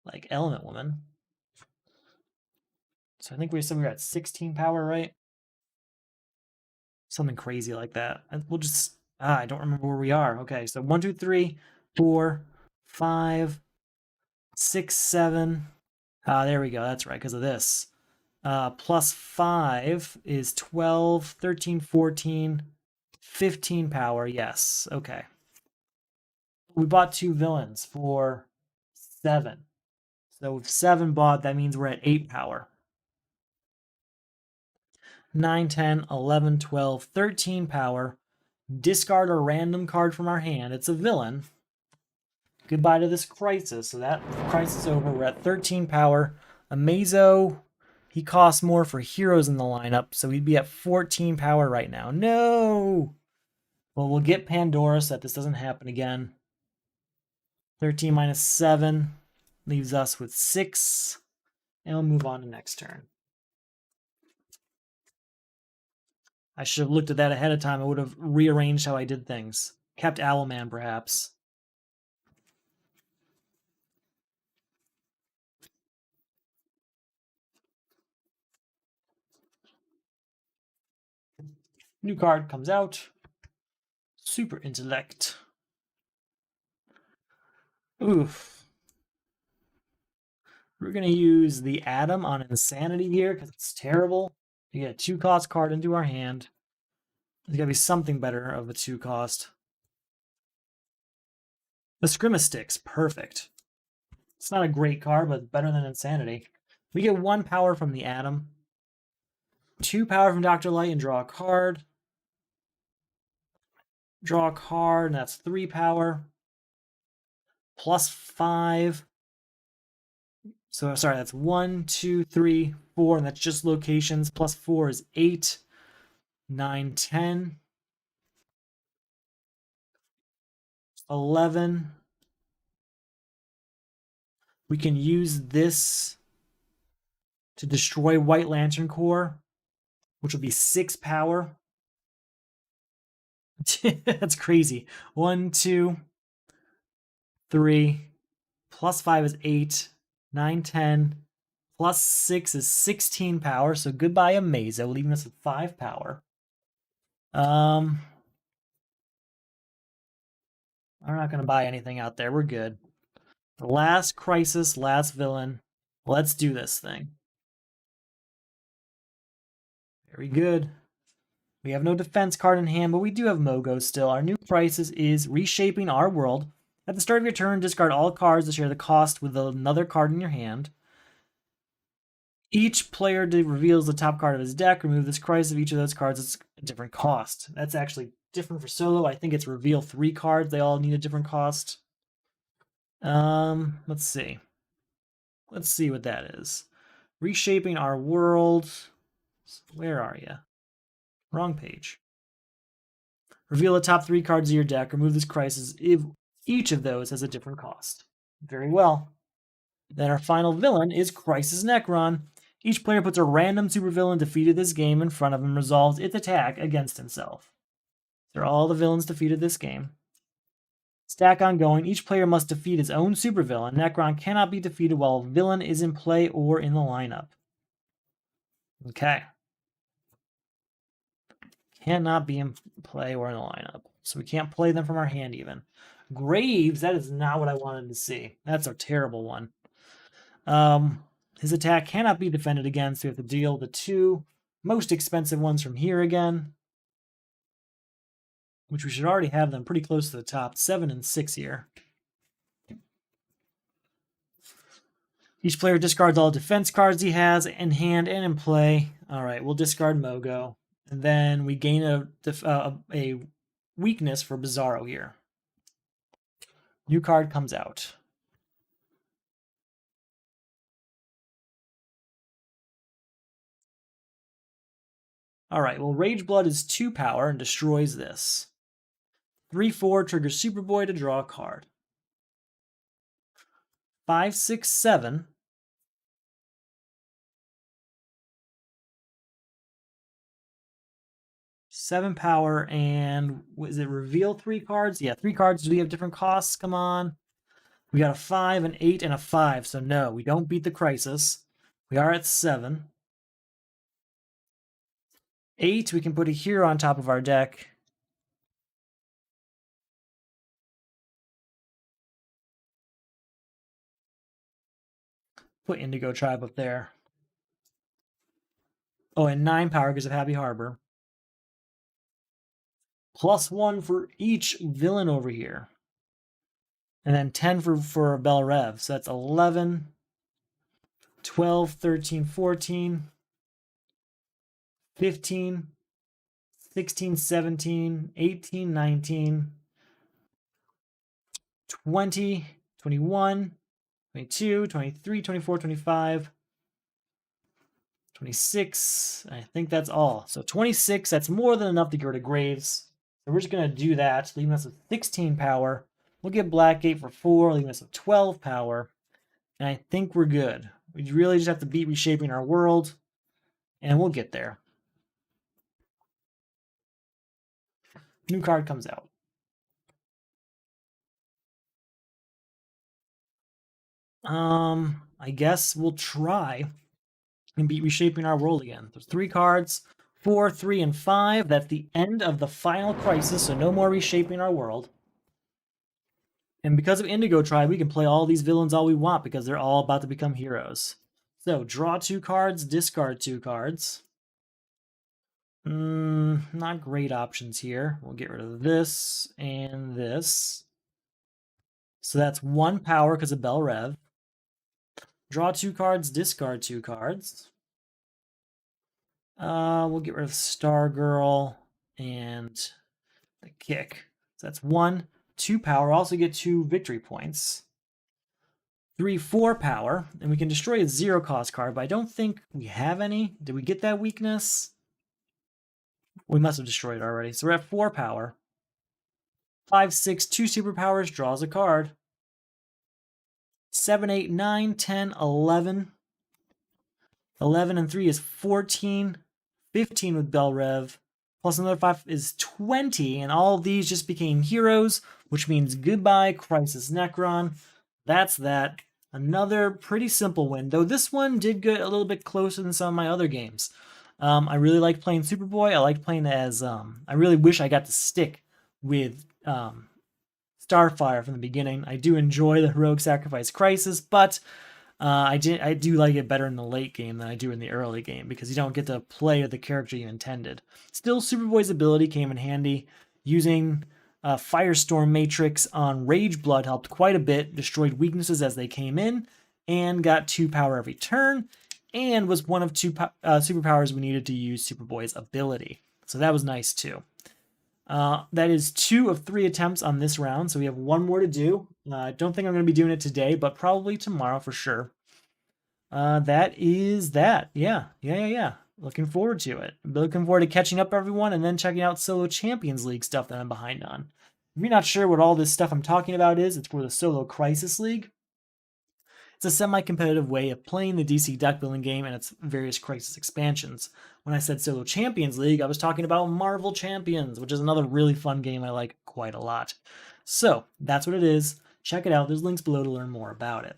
Like Element Woman. So I think we said we were at 16 power, right? Something crazy like that. We'll just, I don't remember where we are. Okay, so 1, 2, 3, 4, 5, 6, 7. There we go. That's right, because of this. Plus 5 is 12, 13, 14, 15 power. Yes, okay. We bought 2 villains for 7. So with 7 bought, that means we're at 8 power. 9, 10, 11, 12, 13 power. Discard a random card from our hand. It's a villain. Goodbye to this crisis. So that crisis is over. We're at 13 power. Amazo, he costs more for heroes in the lineup, so we'd be at 14 power right now. No! Well, we'll get Pandora so that this doesn't happen again. 13 minus 7 leaves us with 6. And we'll move on to next turn. I should have looked at that ahead of time. I would have rearranged how I did things. Kept Owlman, perhaps. New card comes out. Super Intellect. Oof. We're going to use the Atom on Insanity here because it's terrible. You get a 2 cost card into our hand. There's got to be something better of a 2 cost. The Scrimmage Stick's perfect. It's not a great card, but better than Insanity. We get 1 power from the Atom. 2 power from Dr. Light and draw a card. Draw a card, and that's 3 power. +5. So, sorry, that's 1, 2, 3, 4, and that's just locations. +4 is 8, 9, 10, 11. We can use this to destroy White Lantern Corps, which will be 6 power. That's crazy. 1, 2, 3. +5 is 8, 9, 10. +6 is 16 power. So goodbye, Amazo, leaving us with 5 power. I'm not going to buy anything out there. We're good. Last crisis, last villain. Let's do this thing. Very good. We have no defense card in hand, but we do have Mogo still. Our new crisis is Reshaping Our World. At the start of your turn, discard all cards that share the cost with another card in your hand. Each player reveals the top card of his deck. Remove this crisis of each of those cards. It's a different cost. That's actually different for solo. I think it's reveal 3 cards. They all need a different cost. Let's see. Let's see what that is. Reshaping Our World. Where are you? Wrong page. Reveal the top 3 cards of your deck. Remove this crisis if each of those has a different cost. Very well. Then our final villain is Crisis Necron. Each player puts a random supervillain defeated this game in front of him, resolves its attack against himself. They're all the villains defeated this game. Stack ongoing. Each player must defeat his own supervillain. Necron cannot be defeated while a villain is in play or in the lineup. Okay. Cannot be in play or in the lineup. So we can't play them from our hand even. Graves, that is not what I wanted to see. That's a terrible one. His attack cannot be defended against, so we have to deal the 2 most expensive ones from here again. Which we should already have them pretty close to the top. 7 and 6 here. Each player discards all defense cards he has in hand and in play. All right, we'll discard Mogo. And then we gain a weakness for Bizarro here. New card comes out. All right, well, Rage Blood is 2 power and destroys this. 3/4 triggers Superboy to draw a card. 5, 6, 7. Seven power, and is it reveal 3 cards? Yeah, 3 cards. Do we have different costs? Come on. We got a 5, an 8, and a 5. So no, we don't beat the crisis. We are at 7. 8, we can put a hero on top of our deck. Put Indigo Tribe up there. Oh, and 9 power because of Happy Harbor. +1 for each villain over here. And then 10 for Bell Rev. So that's 11, 12, 13, 14, 15, 16, 17, 18, 19, 20, 21, 22, 23, 24, 25, 26. I think that's all. So 26, that's more than enough to get rid of Graves. So we're just going to do that, leaving us with 16 power. We'll get Blackgate for 4, leaving us with 12 power. And I think we're good. We really just have to beat Reshaping Our World, and we'll get there. New card comes out. I guess we'll try and beat Reshaping Our World again. There's 3 cards, 4, 3, and 5. That's the end of the final crisis, so no more Reshaping Our World. And because of Indigo Tribe, we can play all these villains all we want because they're all about to become heroes. So, draw 2 cards, discard 2 cards. Not great options here. We'll get rid of this and this. So that's 1 power because of Bell Rev. Draw 2 cards, discard 2 cards. We'll get rid of Stargirl and the Kick. So that's 1, 2 power. Also get 2 victory points. 3, 4 power. And we can destroy a 0 cost card, but I don't think we have any. Did we get that weakness? We must have destroyed it already. So we're at 4 power. 5, 6, 2 superpowers, draws a card. 7, 8, 9, 10, 11. 11 and 3 is 14. 15 with Bell Rev. Plus another 5 is 20. And all of these just became heroes, which means goodbye, Crisis Necron. That's that. Another pretty simple win, though this one did get a little bit closer than some of my other games. I really liked playing Superboy. I liked playing as, I really wish I got to stick with Starfire from the beginning. I do enjoy the Heroic Sacrifice Crisis, but I do like it better in the late game than I do in the early game because you don't get to play with the character you intended. Still, Superboy's ability came in handy. Using Firestorm Matrix on Rage Blood helped quite a bit, destroyed weaknesses as they came in, and got 2 power every turn, and was one of 2 superpowers we needed to use Superboy's ability. So that was nice too. That is 2 of 3 attempts on this round, so we have 1 more to do. I don't think I'm going to be doing it today, but probably tomorrow for sure. That is that. Yeah. Looking forward to it. Looking forward to catching up everyone and then checking out Solo Champions League stuff that I'm behind on. If you're not sure what all this stuff I'm talking about is, it's for the Solo Crisis League. It's a semi-competitive way of playing the DC deck building game and its various Crisis expansions. When I said Solo Champions League, I was talking about Marvel Champions, which is another really fun game I like quite a lot. So, that's what it is. Check it out. There's links below to learn more about it.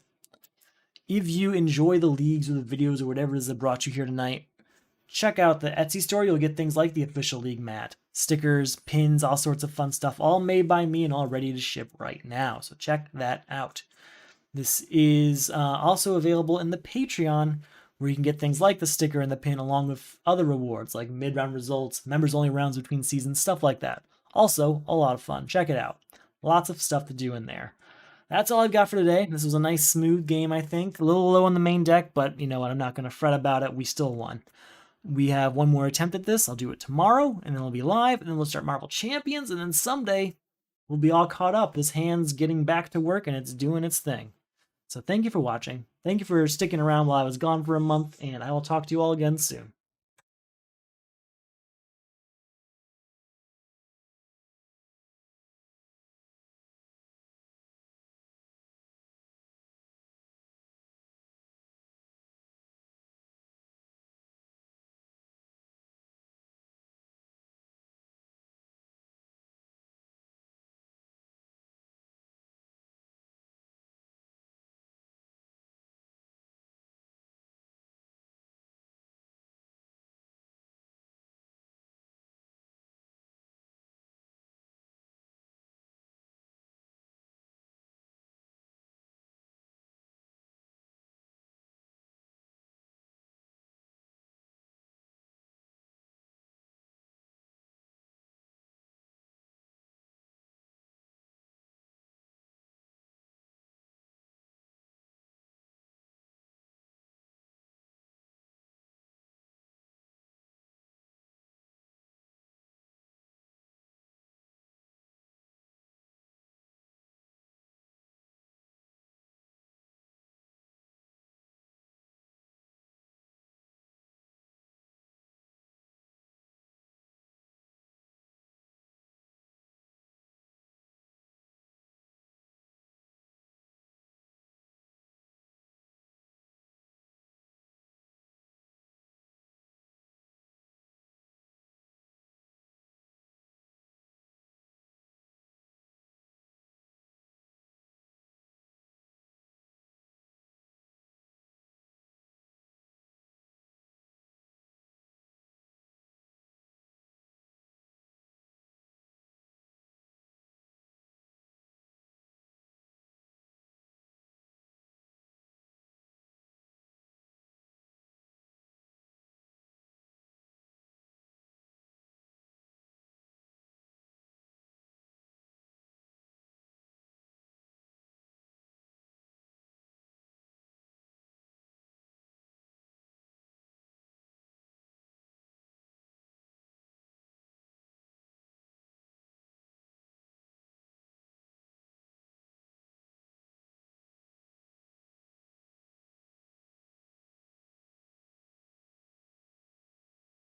If you enjoy the leagues or the videos or whatever it is that brought you here tonight, check out the Etsy store. You'll get things like the official league mat, stickers, pins, all sorts of fun stuff, all made by me and all ready to ship right now. So check that out. This is also available in the Patreon, where you can get things like the sticker and the pin along with other rewards like mid-round results, members-only rounds between seasons, stuff like that. Also, a lot of fun. Check it out. Lots of stuff to do in there. That's all I've got for today. This was a nice, smooth game, I think. A little low on the main deck, but you know what? I'm not going to fret about it. We still won. We have 1 more attempt at this. I'll do it tomorrow, and then it'll be live, and then we'll start Marvel Champions, and then someday we'll be all caught up. This hand's getting back to work, and it's doing its thing. So thank you for watching. Thank you for sticking around while I was gone for a month, and I will talk to you all again soon.